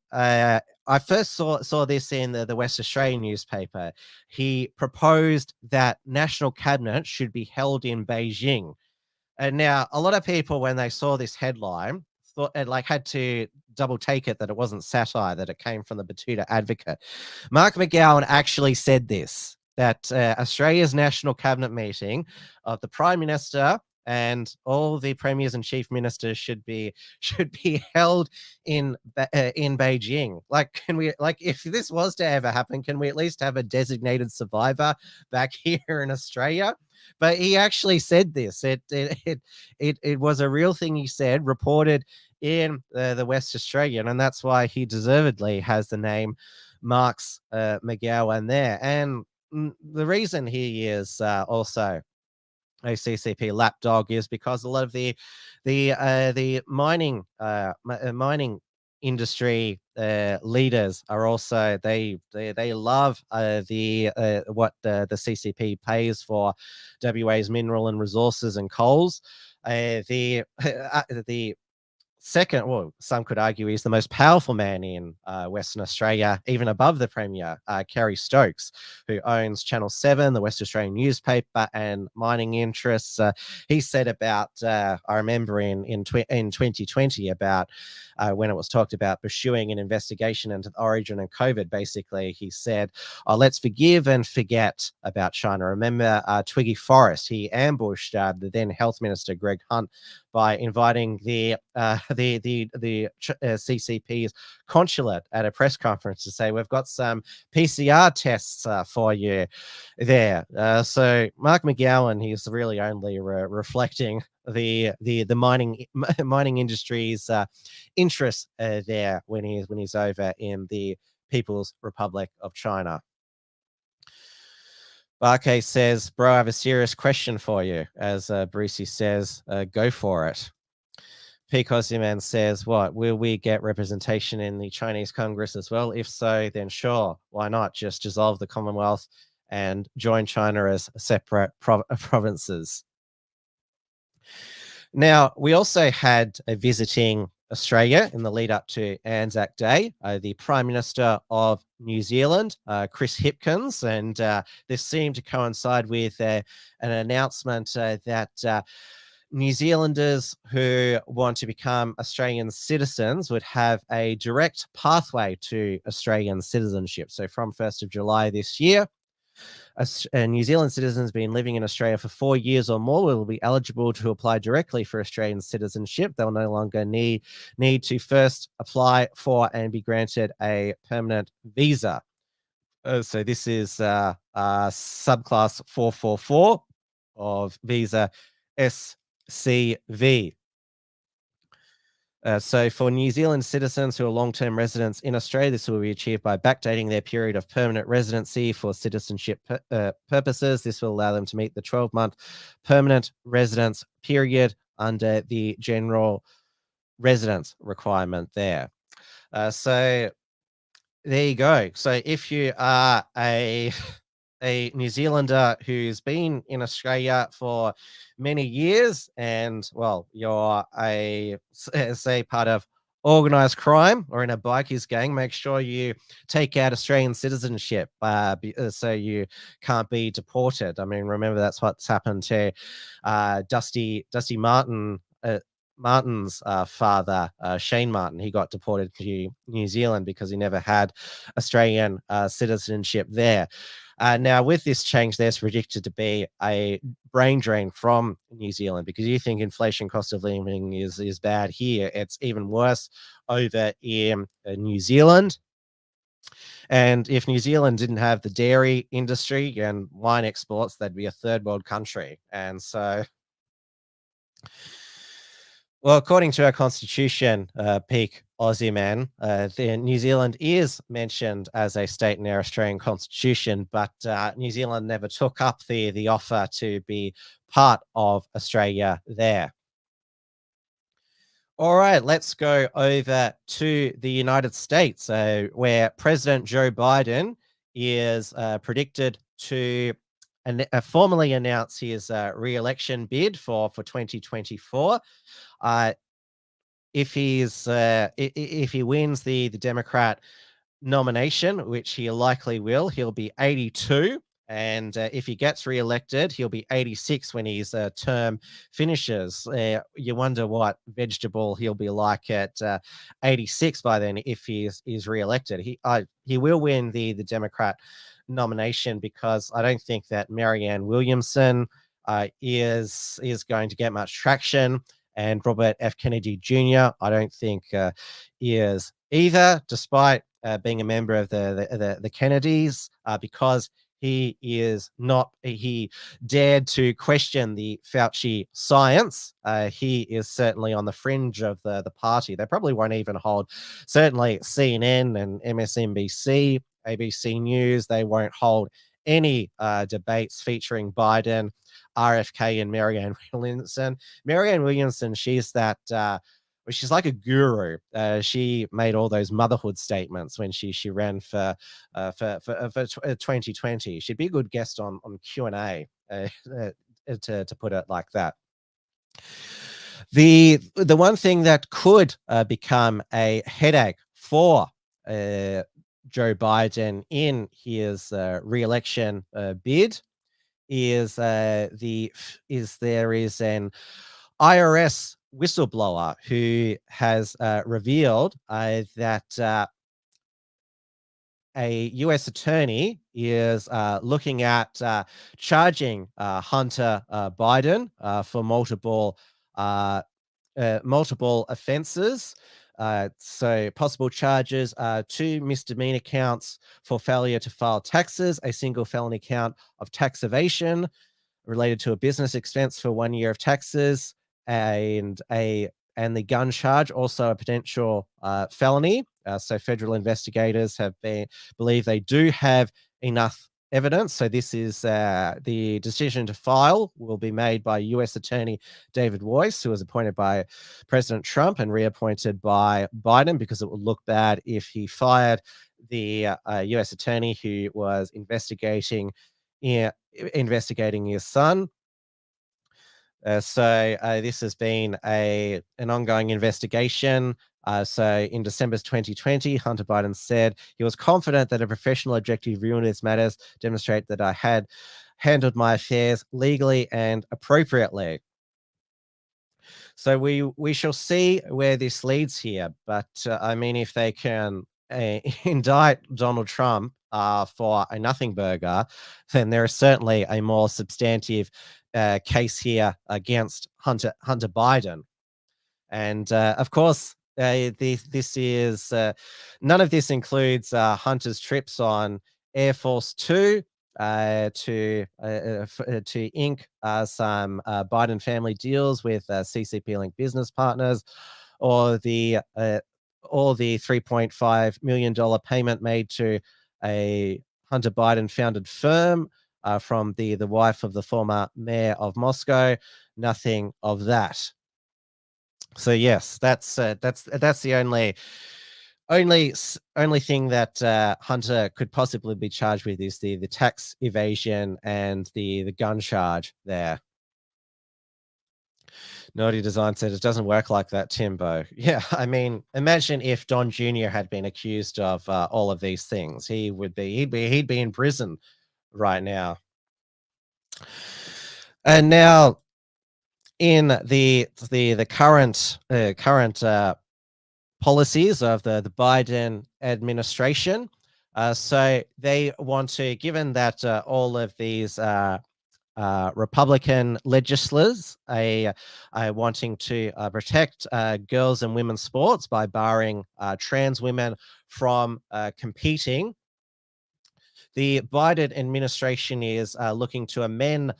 I first saw this in the West Australian newspaper. He proposed that National Cabinet should be held in Beijing. And now a lot of people, when they saw this headline, thought it had to double take it that it wasn't satire, that it came from the Batuta Advocate. Mark McGowan actually said this, that Australia's National Cabinet meeting of the Prime Minister and all the premiers and chief ministers should be held in Beijing. Can we, if this was to ever happen, can we at least have a designated survivor back here in Australia? But he actually said this. It was a real thing he said, reported in the West Australian, and that's why he deservedly has the name Mark's McGowan there. And the reason he is also a CCP lapdog is because a lot of the mining industry leaders are also they love what the CCP pays for WA's mineral and resources and coals. The second, well, some could argue he's the most powerful man in Western Australia, even above the Premier, Kerry Stokes, who owns Channel 7, the West Australian newspaper, and mining interests. He said about, I remember in 2020, about when it was talked about pursuing an investigation into the origin of COVID, basically, he said, oh, let's forgive and forget about China. Remember Twiggy Forrest, he ambushed the then Health Minister, Greg Hunt, by inviting the CCP's consulate at a press conference to say, we've got some PCR tests for you there. So Mark McGowan, he's really only reflecting the mining industry's interests there when he's over in the People's Republic of China. Barkay says, bro, I have a serious question for you. As Brucey says, go for it. Peacoziman says, what, will we get representation in the Chinese Congress as well? If so, then sure, why not just dissolve the Commonwealth and join China as separate provinces? Now, we also had a visiting Australia in the lead up to Anzac Day, the Prime Minister of New Zealand, Chris Hipkins, and this seemed to coincide with an announcement that New Zealanders who want to become Australian citizens would have a direct pathway to Australian citizenship. So from 1st of July this year, New Zealand citizens been living in Australia for 4 years or more will be eligible to apply directly for Australian citizenship. They'll no longer need to first apply for and be granted a permanent visa. So this is subclass 444 of visa SCV. So for New Zealand citizens who are long-term residents in Australia, this will be achieved by backdating their period of permanent residency for citizenship purposes. This will allow them to meet the 12-month permanent residence period under the general residence requirement there. So there you go. So if you are a New Zealander who's been in Australia for many years and, well, you're say part of organized crime or in a bikies gang, make sure you take out Australian citizenship so you can't be deported. I mean, remember that's what's happened to Dusty Martin's father, Shane Martin. He got deported to New Zealand because he never had Australian citizenship there. Now, with this change, there's predicted to be a brain drain from New Zealand because you think inflation, cost of living is bad here. It's even worse over in New Zealand. And if New Zealand didn't have the dairy industry and wine exports, they'd be a third world country. And so, well, according to our constitution, Peak Aussie man, New Zealand is mentioned as a state in our Australian constitution, but New Zealand never took up the offer to be part of Australia there. All right, let's go over to the United States, where President Joe Biden is predicted to formally announce his re-election bid for 2024. If he wins the Democrat nomination, which he likely will, he'll be 82. And if he gets re-elected, he'll be 86 when his term finishes. You wonder what vegetable he'll be like at 86 by then if he is re-elected. He will win the Democrat nomination because I don't think that Marianne Williamson is going to get much traction. And Robert F. Kennedy Jr., I don't think is either, despite being a member of the Kennedys, because he dared to question the Fauci science. He is certainly on the fringe of the party. They probably won't even hold, certainly CNN and MSNBC, ABC News, they won't hold any debates featuring Biden, RFK, and Marianne Williamson. Marianne Williamson, she's that, she's like a guru. She made all those motherhood statements when she ran for 2020. She'd be a good guest on Q&A, to put it like that. The one thing that could become a headache for Joe Biden in his re-election bid is there is an IRS whistleblower who has revealed that a U.S. attorney is looking at charging Hunter Biden for multiple offences. So possible charges are 2 misdemeanor counts for failure to file taxes, a single felony count of tax evasion related to a business expense for 1 year of taxes, and the gun charge, also a potential felony. So federal investigators believe they do have enough evidence. So this is the decision to file will be made by U.S. Attorney David Weiss, who was appointed by President Trump and reappointed by Biden, because it would look bad if he fired the U.S. attorney who was investigating his son. So this has been an ongoing investigation. So in December 2020, Hunter Biden said he was confident that a professional objective view of these matters demonstrate that I had handled my affairs legally and appropriately. So we shall see where this leads here. But I mean, if they can indict Donald Trump for a nothing burger, then there is certainly a more substantive case here against Hunter Biden. And of course, this is none of this includes Hunter's trips on Air Force 2 to ink some Biden family deals with CCP linked business partners, or the $3.5 million payment made to a Hunter Biden founded firm from the wife of the former mayor of Moscow. Nothing of that. So yes, that's the only thing that Hunter could possibly be charged with is the tax evasion and the gun charge there. Naughty Design said it doesn't work like that, Timbo. Yeah, I mean, imagine if Don Jr. had been accused of all of these things. He'd be in prison right now. And now, in the current policies of the Biden administration, so they want to, given that all of these Republican legislators are wanting to protect girls and women's sports by barring trans women from competing, the Biden administration is looking to amend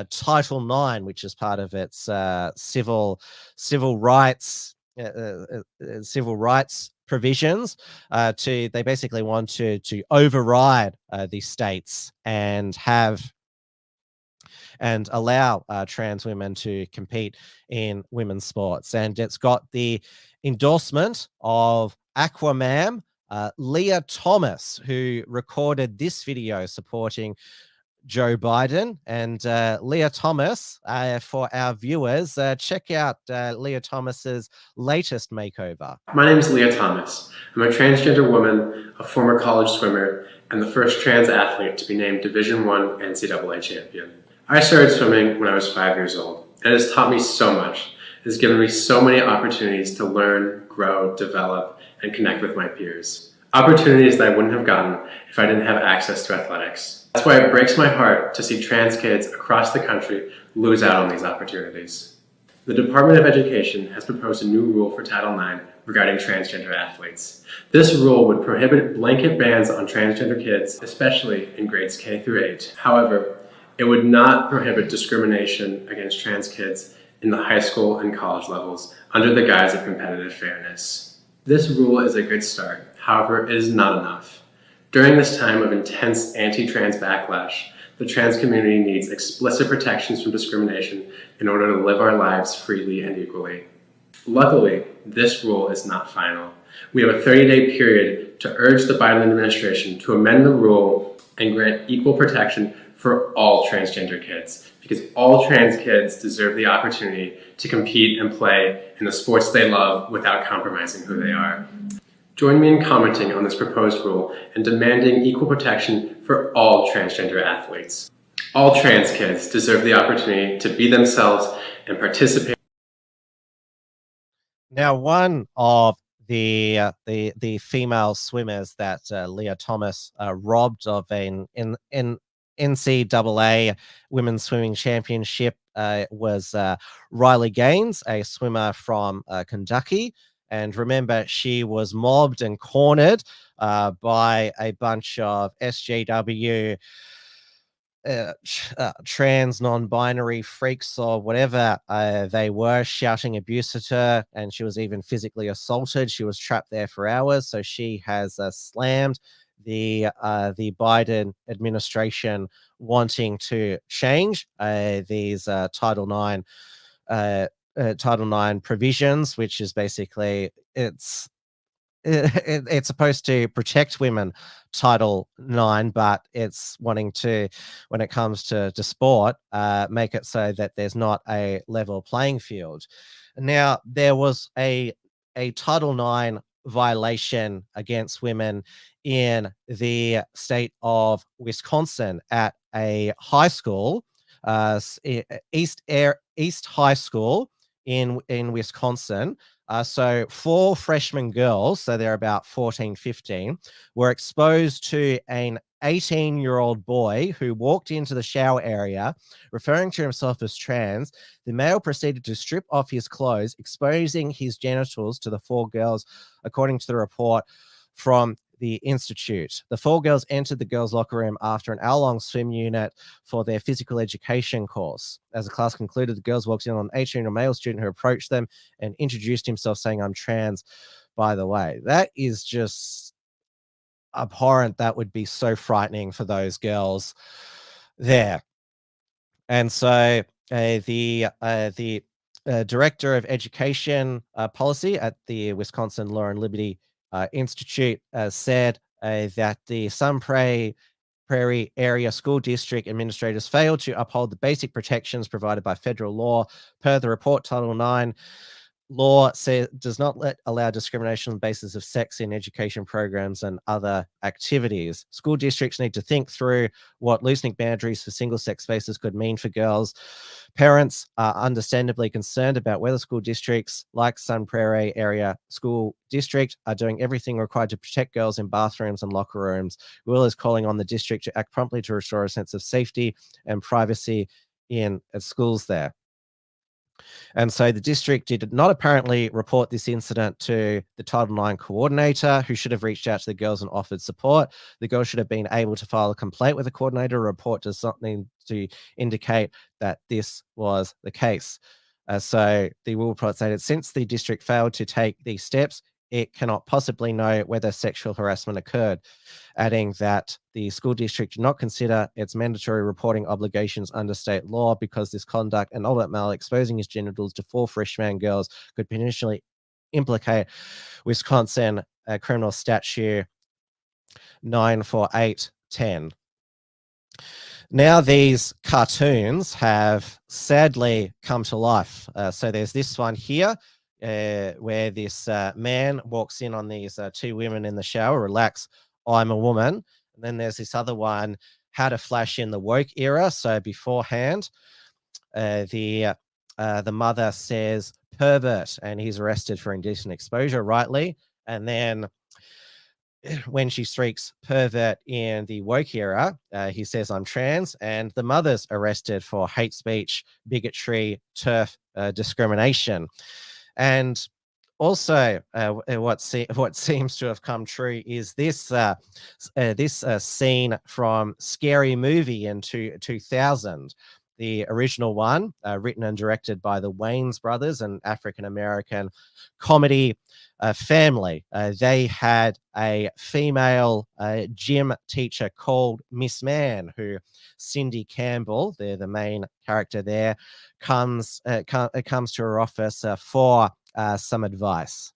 Title IX, which is part of its civil rights provisions. They basically want to override these states and allow trans women to compete in women's sports. And it's got the endorsement of Aquaman, Leah Thomas, who recorded this video supporting Joe Biden. And Leah Thomas, for our viewers, check out Leah Thomas's latest makeover.
My name is Leah Thomas. I'm a transgender woman, a former college swimmer, and the first trans athlete to be named Division I NCAA champion. I started swimming when I was 5 years old, and it has taught me so much. It has given me so many opportunities to learn, grow, develop, and connect with my peers. Opportunities that I wouldn't have gotten if I didn't have access to athletics. That's why it breaks my heart to see trans kids across the country lose out on these opportunities. The Department of Education has proposed a new rule for Title IX regarding transgender athletes. This rule would prohibit blanket bans on transgender kids, especially in grades K through 8. However, it would not prohibit discrimination against trans kids in the high school and college levels under the guise of competitive fairness. This rule is a good start. However, it is not enough. During this time of intense anti-trans backlash, the trans community needs explicit protections from discrimination in order to live our lives freely and equally. Luckily, this rule is not final. We have a 30-day period to urge the Biden administration to amend the rule and grant equal protection for all transgender kids, because all trans kids deserve the opportunity to compete and play in the sports they love without compromising who they are. Join me in commenting on this proposed rule and demanding equal protection for all transgender athletes. All trans kids deserve the opportunity to be themselves and participate.
Now, one of the female swimmers that Leah Thomas robbed of an NCAA Women's Swimming Championship was Riley Gaines, a swimmer from Kentucky. And remember, she was mobbed and cornered by a bunch of SJW trans non-binary freaks or whatever they were, shouting abuse at her, and she was even physically assaulted. She was trapped there for hours. So she has slammed the Biden administration wanting to change these Title IX provisions, which is basically it's supposed to protect women, Title IX, but it's wanting to, when it comes to sport, make it so that there's not a level playing field. Now, there was a Title IX violation against women in the state of Wisconsin at a high school, East High School in Wisconsin. So 4 freshman girls, so they're about 14, 15, were exposed to an 18-year-old boy who walked into the shower area, referring to himself as trans. The male proceeded to strip off his clothes, exposing his genitals to the 4 girls, according to the report from the Institute. The 4 girls entered the girls' locker room after an hour-long swim unit for their physical education course. As the class concluded, the girls walked in on an 18-year-old male student who approached them and introduced himself, saying, "I'm trans, by the way." That is just abhorrent. That would be so frightening for those girls there. And so the director of education policy at the Wisconsin Law and Liberty Institute said that the Sun Prairie Area School District administrators failed to uphold the basic protections provided by federal law. Per the report, Title IX law does not allow discrimination on the basis of sex in education programs and other activities. School districts need to think through what loosening boundaries for single-sex spaces could mean for girls. Parents are understandably concerned about whether school districts like Sun Prairie Area School District are doing everything required to protect girls in bathrooms and locker rooms. Will is calling on the district to act promptly to restore a sense of safety and privacy in schools there. And so the district did not apparently report this incident to the Title IX coordinator, who should have reached out to the girls and offered support. The girls should have been able to file a complaint with the coordinator. A report does not need to indicate that this was the case. So the Will report stated, since the district failed to take these steps, it cannot possibly know whether sexual harassment occurred, adding that the school district did not consider its mandatory reporting obligations under state law because this conduct, and all that male exposing his genitals to 4 freshman girls, could potentially implicate Wisconsin criminal statute 94810. Now these cartoons have sadly come to life. So there's this one here, where this man walks in on these 2 women in the shower, relax, I'm a woman. And then there's this other one, how to flash in the woke era. So beforehand, the mother says pervert, and he's arrested for indecent exposure, rightly. And then when she shrieks pervert in the woke era, he says, I'm trans, and the mother's arrested for hate speech, bigotry, turf discrimination. And also, what seems to have come true is this scene from Scary Movie in 2000. The original one, written and directed by the Wayans brothers, an African-American comedy family. They had a female gym teacher called Miss Man, who Cindy Campbell, they're the main character there, comes to her office for some advice.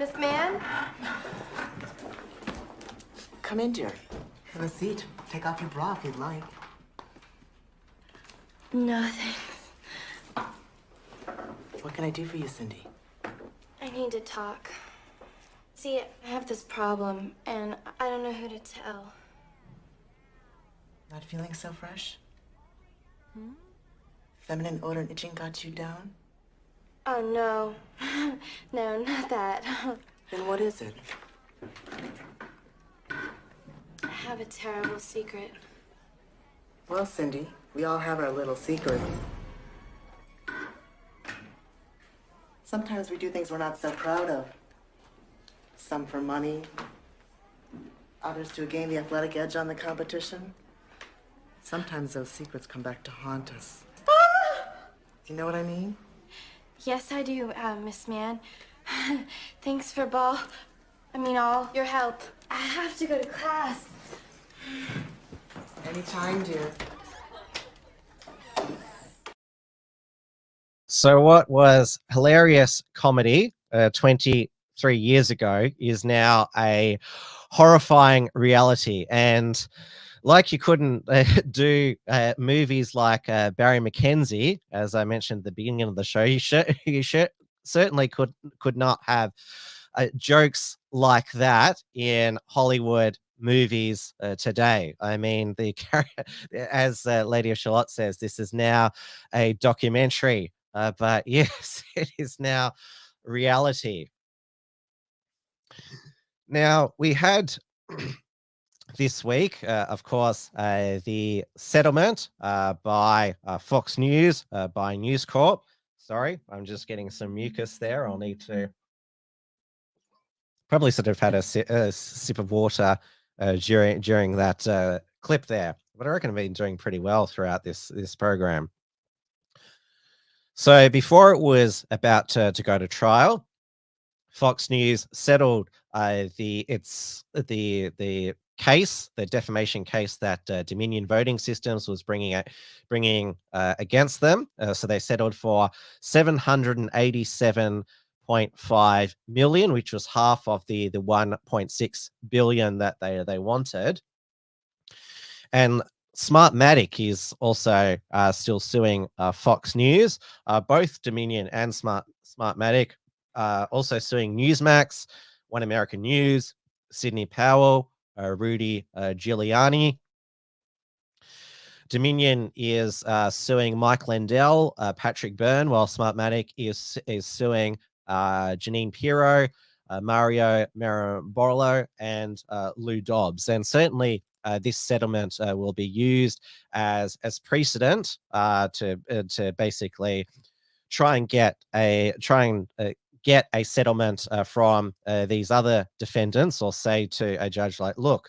Miss Mann?
Come in, dear. Have a seat. Take off your bra if you'd like.
No, thanks.
What can I do for you, Cindy?
I need to talk. See, I have this problem, and I don't know who to tell.
Not feeling so fresh? Feminine odor and itching got you down?
Oh, no. No, not that.
Then what is it?
I have a terrible secret.
Well, Cindy, we all have our little secrets. Sometimes we do things we're not so proud of. Some for money, others to gain the athletic edge on the competition. Sometimes those secrets come back to haunt us. Do you know what I mean?
Yes, I do, Miss Mann. Thanks for all your help. I have to go to class.
Anytime, dear.
So what was hilarious comedy 23 years ago is now a horrifying reality. And like you couldn't do movies like Barry McKenzie, as I mentioned at the beginning of the show, you certainly could not have jokes like that in Hollywood movies today. I mean, as Lady of Shalott says, this is now a documentary, but yes, it is now reality. Now, we had this week, of course, the settlement by Fox News, by News Corp. Sorry, I'm just getting some mucus there. I'll need to probably sort of had a sip of water during that clip there. But I reckon I've been doing pretty well throughout this program. So before it was about to go to trial, Fox News settled the case, the defamation case that Dominion Voting Systems was bringing against them. So they settled for $787.5 million, which was half of the $1.6 billion that they wanted. And Smartmatic is also still suing Fox News. Both Dominion and Smartmatic also suing Newsmax, One American News, Sidney Powell, Rudy Giuliani. Dominion is suing Mike Lindell, Patrick Byrne, while Smartmatic is suing Janine Pirro, Mario Maramborolo, and Lou Dobbs. And certainly this settlement will be used as precedent to basically try and get a settlement from these other defendants, or say to a judge like, look,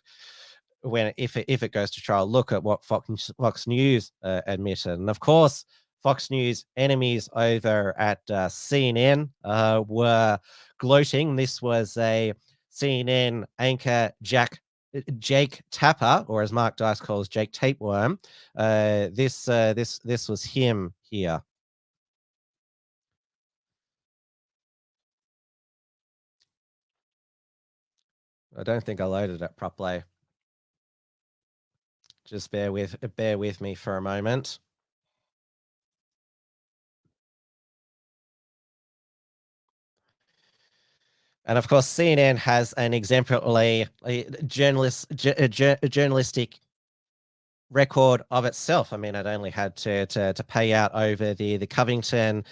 if it goes to trial, look at what Fox News admitted. And of course, Fox News enemies over at CNN were gloating. This was a CNN anchor, Jake Tapper, or as Mark Dice calls Jake Tapeworm. This was him here. I don't think I loaded it properly. Just bear with me for a moment. And of course, CNN has an exemplary journalistic record of itself. I mean, it only had to pay out over the Covington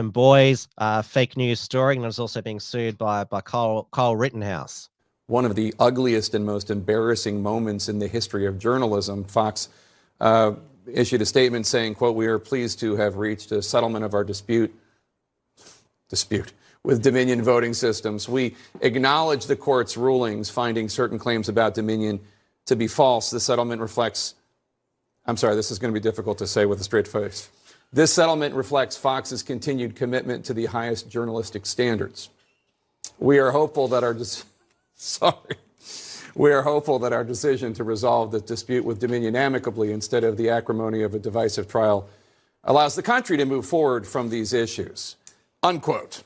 Boys fake news story, and it was also being sued by Kyle Rittenhouse.
One of the ugliest and most embarrassing moments in the history of journalism. Fox issued a statement saying, quote, "We are pleased to have reached a settlement of our dispute with Dominion Voting Systems. We acknowledge the court's rulings finding certain claims about Dominion to be false. The settlement reflects," I'm sorry, this is going to be difficult to say with a straight face. "This settlement reflects Fox's continued commitment to the highest journalistic standards. We are hopeful that our decision to resolve the dispute with Dominion amicably instead of the acrimony of a divisive trial allows the country to move forward from these issues." Unquote.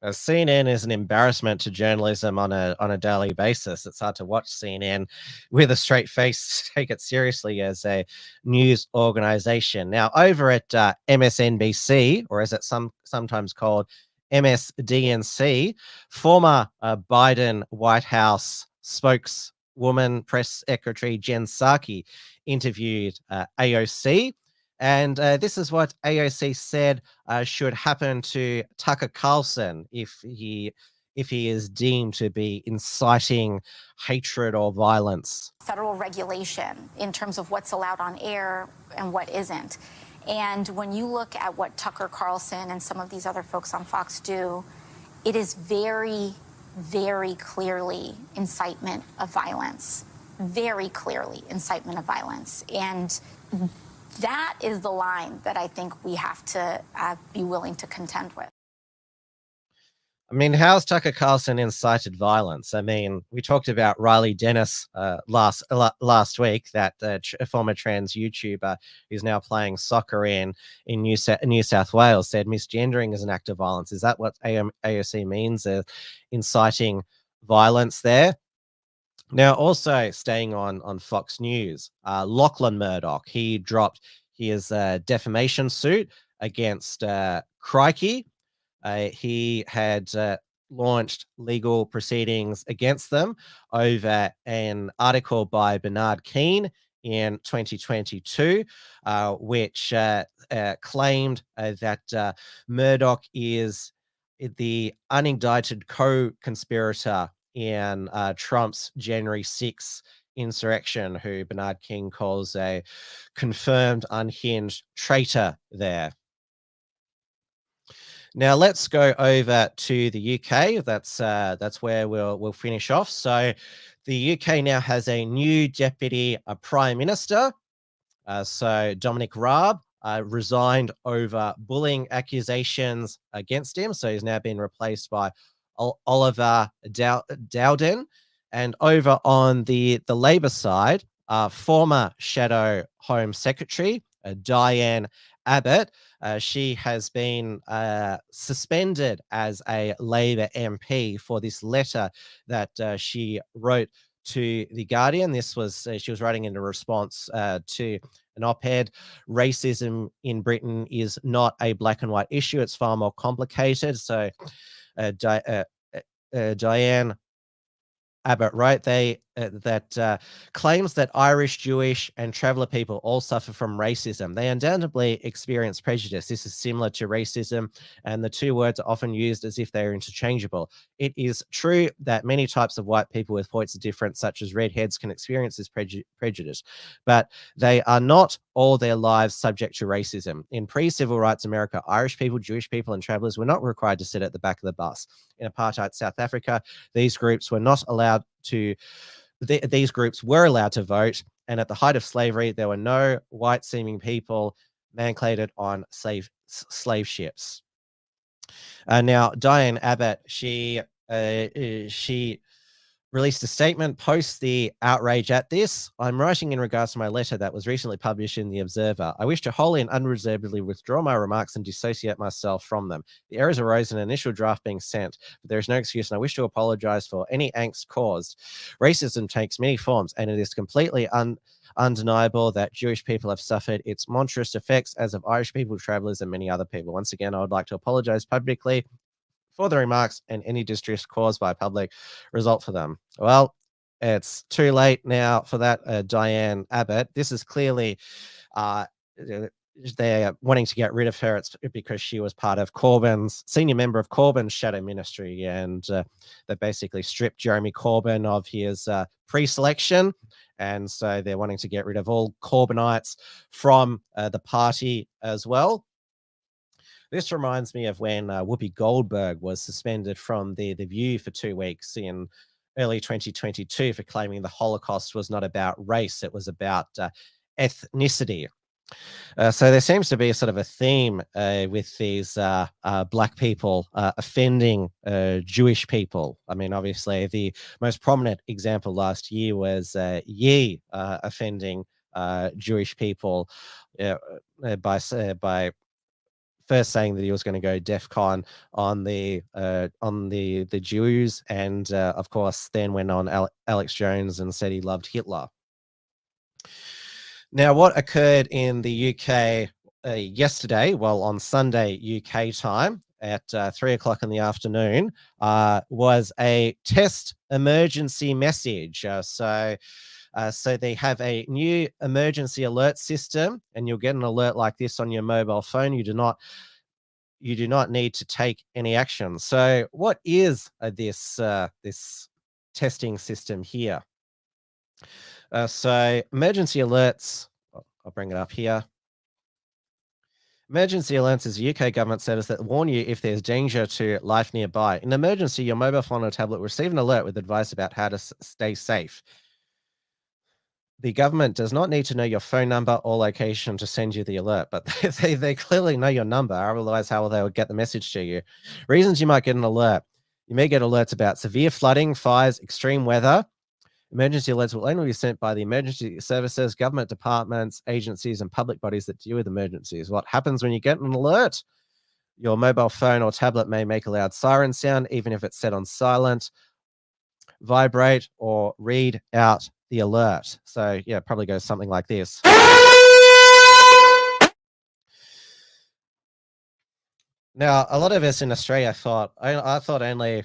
CNN is an embarrassment to journalism on a daily basis. It's hard to watch CNN with a straight face, take it seriously as a news organization. Now, over at MSNBC, or as it's sometimes called MSDNC, former Biden White House spokeswoman, press secretary Jen Psaki interviewed AOC. And this is what AOC said should happen to Tucker Carlson if he is deemed to be inciting hatred or violence.
Federal regulation in terms of what's allowed on air and what isn't. And when you look at what Tucker Carlson and some of these other folks on Fox do, it is very, very clearly incitement of violence. Very clearly incitement of violence. And that is the line that I think we have to be willing to contend with.
I mean, how's Tucker Carlson incited violence? I mean, we talked about Riley Dennis last week, that former trans YouTuber who's now playing soccer in New South Wales, said misgendering is an act of violence. Is that what AOC means, inciting violence there? Now, also staying on Fox News, Lachlan Murdoch, he dropped his defamation suit against Crikey. He had launched legal proceedings against them over an article by Bernard Keane in 2022, which claimed that Murdoch is the unindicted co-conspirator in Trump's January 6th insurrection, who Bernard King calls a confirmed unhinged traitor there. Now let's go over to the UK. That's where we'll finish off. So the UK now has a new deputy prime minister. So Dominic Raab resigned over bullying accusations against him. So he's now been replaced by Oliver Dowden. And over on the Labour side, former Shadow Home Secretary Diane Abbott, she has been suspended as a Labour MP for this letter that she wrote to The Guardian. This was, she was writing in a response to an op-ed. Racism in Britain is not a black and white issue. It's far more complicated. So Diane Abbott, right? That claims that Irish, Jewish, and traveller people all suffer from racism. They undoubtedly experience prejudice. This is similar to racism, and the two words are often used as if they are interchangeable. It is true that many types of white people with points of difference, such as redheads, can experience this prejudice, but they are not all their lives subject to racism. In pre-civil rights America, Irish people, Jewish people, and travellers were not required to sit at the back of the bus. In apartheid South Africa, these groups were not allowed to. These groups were allowed to vote, and at the height of slavery, there were no white-seeming people manclated on slave ships. Now, Diane Abbott, she released a statement post the outrage at this. I'm writing in regards to my letter that was recently published in The Observer. I wish to wholly and unreservedly withdraw my remarks and dissociate myself from them. The errors arose in an initial draft being sent, but there is no excuse, and I wish to apologize for any angst caused. Racism takes many forms, and it is completely undeniable that Jewish people have suffered its monstrous effects, as have Irish people, travellers, and many other people. Once again, I would like to apologize publicly for the remarks and any distress caused by public result for them. Well, it's too late now for that, Diane Abbott. This is clearly they're wanting to get rid of her. It's because she was part of senior member of Corbyn's shadow ministry, and they basically stripped Jeremy Corbyn of his pre-selection, and so they're wanting to get rid of all Corbynites from the party as well. This reminds me of when Whoopi Goldberg was suspended from The View for 2 weeks in early 2022 for claiming the Holocaust was not about race, it was about ethnicity. So there seems to be a sort of a theme with these black people offending Jewish people. I mean, obviously, the most prominent example last year was Ye offending Jewish people by first saying that he was going to go DEFCON on the Jews, and of course then went on Alex Jones and said he loved Hitler. Now, what occurred in the UK yesterday, well, on Sunday UK time at 3 o'clock in the afternoon, was a test emergency message. So they have a new emergency alert system, and you'll get an alert like this on your mobile phone. You do not need to take any action. So what is this testing system here? So emergency alerts, I'll bring it up here. Emergency alerts is a UK government service that warn you if there's danger to life nearby. In an emergency, your mobile phone or tablet will receive an alert with advice about how to stay safe. The government does not need to know your phone number or location to send you the alert, but they clearly know your number. Otherwise, how will they get the message to you? Reasons you might get an alert. You may get alerts about severe flooding, fires, extreme weather. Emergency alerts will only be sent by the emergency services, government departments, agencies, and public bodies that deal with emergencies. What happens when you get an alert? Your mobile phone or tablet may make a loud siren sound, even if it's set on silent, vibrate, or read out the alert. So yeah, it probably goes something like this. Now, a lot of us in Australia thought, I thought only,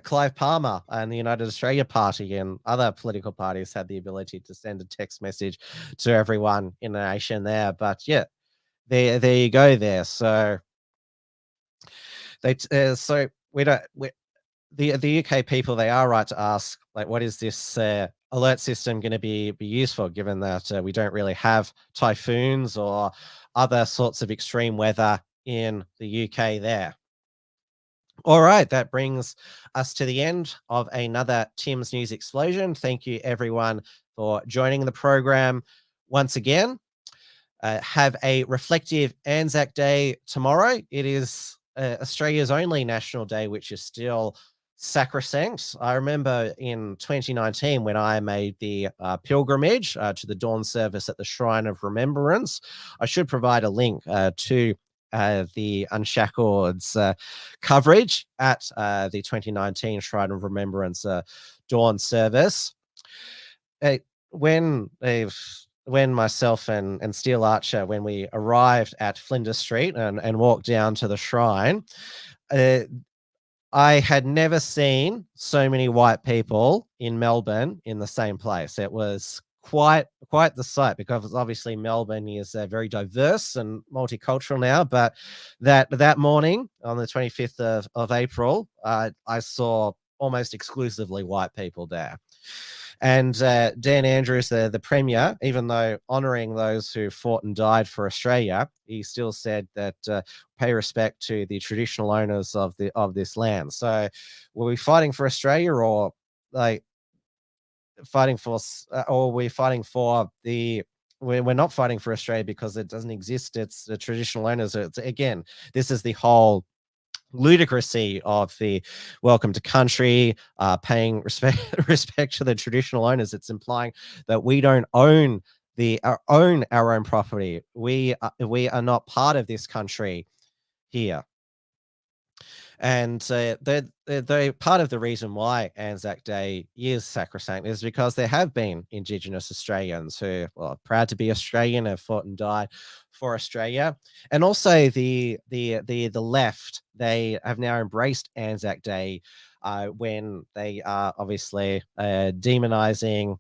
Clive Palmer and the United Australia Party and other political parties had the ability to send a text message to everyone in the nation there. But yeah, there you go there. So the UK people, they are right to ask, like, what is this alert system going to be used for, given that we don't really have typhoons or other sorts of extreme weather in the UK there. All right, that brings us to the end of another Tim's News Explosion. Thank you, everyone, for joining the program once again. Have a reflective Anzac Day tomorrow. It is Australia's only national day, which is still sacrosanct. I remember in 2019 when I made the pilgrimage to the dawn service at the Shrine of Remembrance. I should provide a link to the Unshackled's coverage at the 2019 Shrine of Remembrance dawn service. When myself and Steel Archer, when we arrived at Flinders Street and walked down to the shrine, I had never seen so many white people in Melbourne in the same place. It was quite the sight, because obviously Melbourne is very diverse and multicultural now. But that morning on the 25th of April, I saw almost exclusively white people there. And Dan Andrews, the Premier, even though honouring those who fought and died for Australia, he still said that pay respect to the traditional owners of this land. So, were we fighting for Australia, or like fighting for, or we're fighting for the? We're not fighting for Australia because it doesn't exist. It's the traditional owners. Again, this is the whole ludicrousy of the welcome to country, paying respect to the traditional owners. It's implying that we don't own our own property. We are not part of this country here. And the part of the reason why Anzac Day is sacrosanct is because there have been Indigenous Australians who are proud to be Australian, have fought and died for Australia. And also the left, they have now embraced Anzac Day when they are obviously demonizing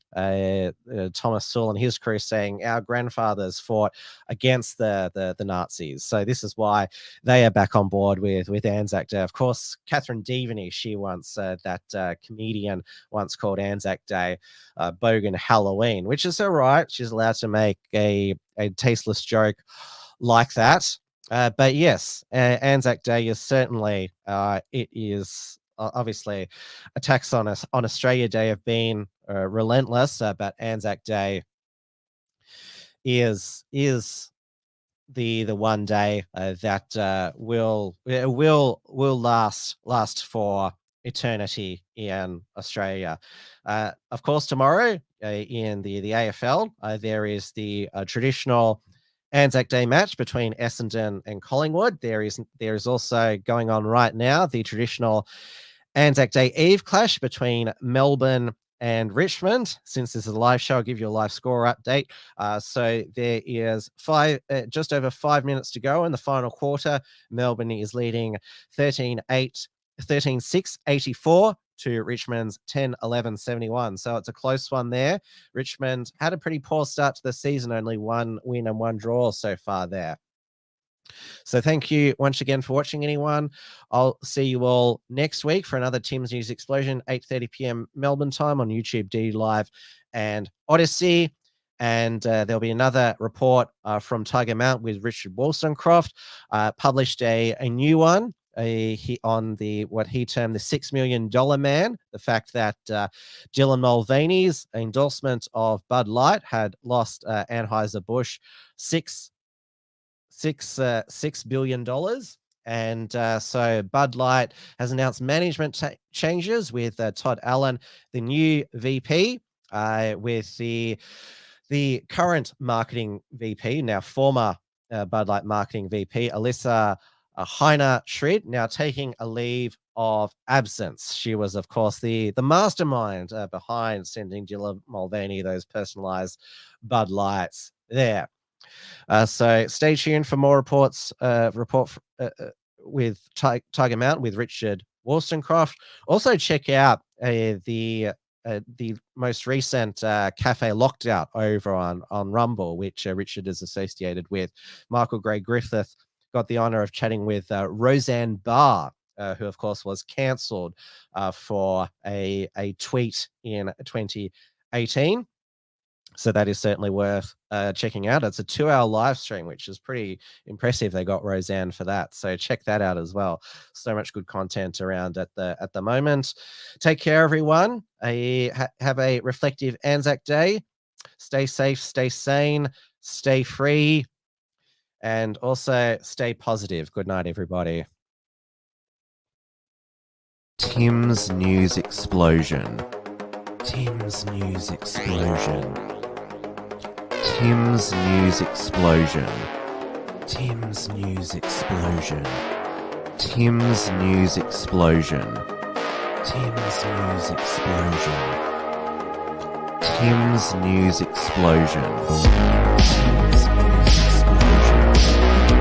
Thomas Sewell and his crew, saying our grandfathers fought against the Nazis. So this is why they are back on board with Anzac Day. Of course, Catherine Devaney, she once, that comedian once called Anzac Day bogan Halloween, which is all right. She's allowed to make a tasteless joke like that. But yes, Anzac Day is certainly, it is obviously attacks on Australia Day have been relentless, but Anzac Day is the one day that will last for eternity in Australia. Of course, tomorrow in the AFL, there is the traditional Anzac Day match between Essendon and Collingwood. There is also going on right now the traditional Anzac Day Eve clash between Melbourne and Richmond. Since this is a live show, I'll give you a live score update. So there is just over 5 minutes to go in the final quarter. Melbourne is leading 13-6, 84 to Richmond's 10-11, 71. So it's a close one there. Richmond had a pretty poor start to the season, only one win and one draw so far there. So thank you once again for watching, anyone. I'll see you all next week for another Tim's News Explosion, 8:30 p.m. Melbourne time on YouTube, D Live and Odyssey. And there'll be another report from Tiger Mount with Richard Wollstonecroft, published a new one on what he termed the $6 million man. The fact that Dylan Mulvaney's endorsement of Bud Light had lost Anheuser-Busch $6 billion. And so Bud Light has announced management changes with Todd Allen, the new VP, with the current marketing VP, now former Bud Light marketing VP, Alyssa Heiner Schrid, now taking a leave of absence. She was, of course, the mastermind behind sending Dylan Mulvaney those personalized Bud Lights there. So stay tuned for more reports. With Tiger Mountain with Richard Wollstonecroft. Also check out the most recent Cafe Locked-Out over on Rumble, which Richard is associated with. Michael Gray Griffith got the honor of chatting with Roseanne Barr, who of course was cancelled for a tweet in 2018. So that is certainly worth checking out. It's a 2-hour live stream, which is pretty impressive. They got Roseanne for that. So check that out as well. So much good content around at the moment. Take care, everyone. Have a reflective Anzac Day. Stay safe, stay sane, stay free, and also stay positive. Good night, everybody.
Tim's News Explosion. Tim's News Explosion. Tim's News Explosion. Tim's News Explosion. Tim's News Explosion. Tim's News Explosion. Tim's News Explosion. Tim's News Explosion.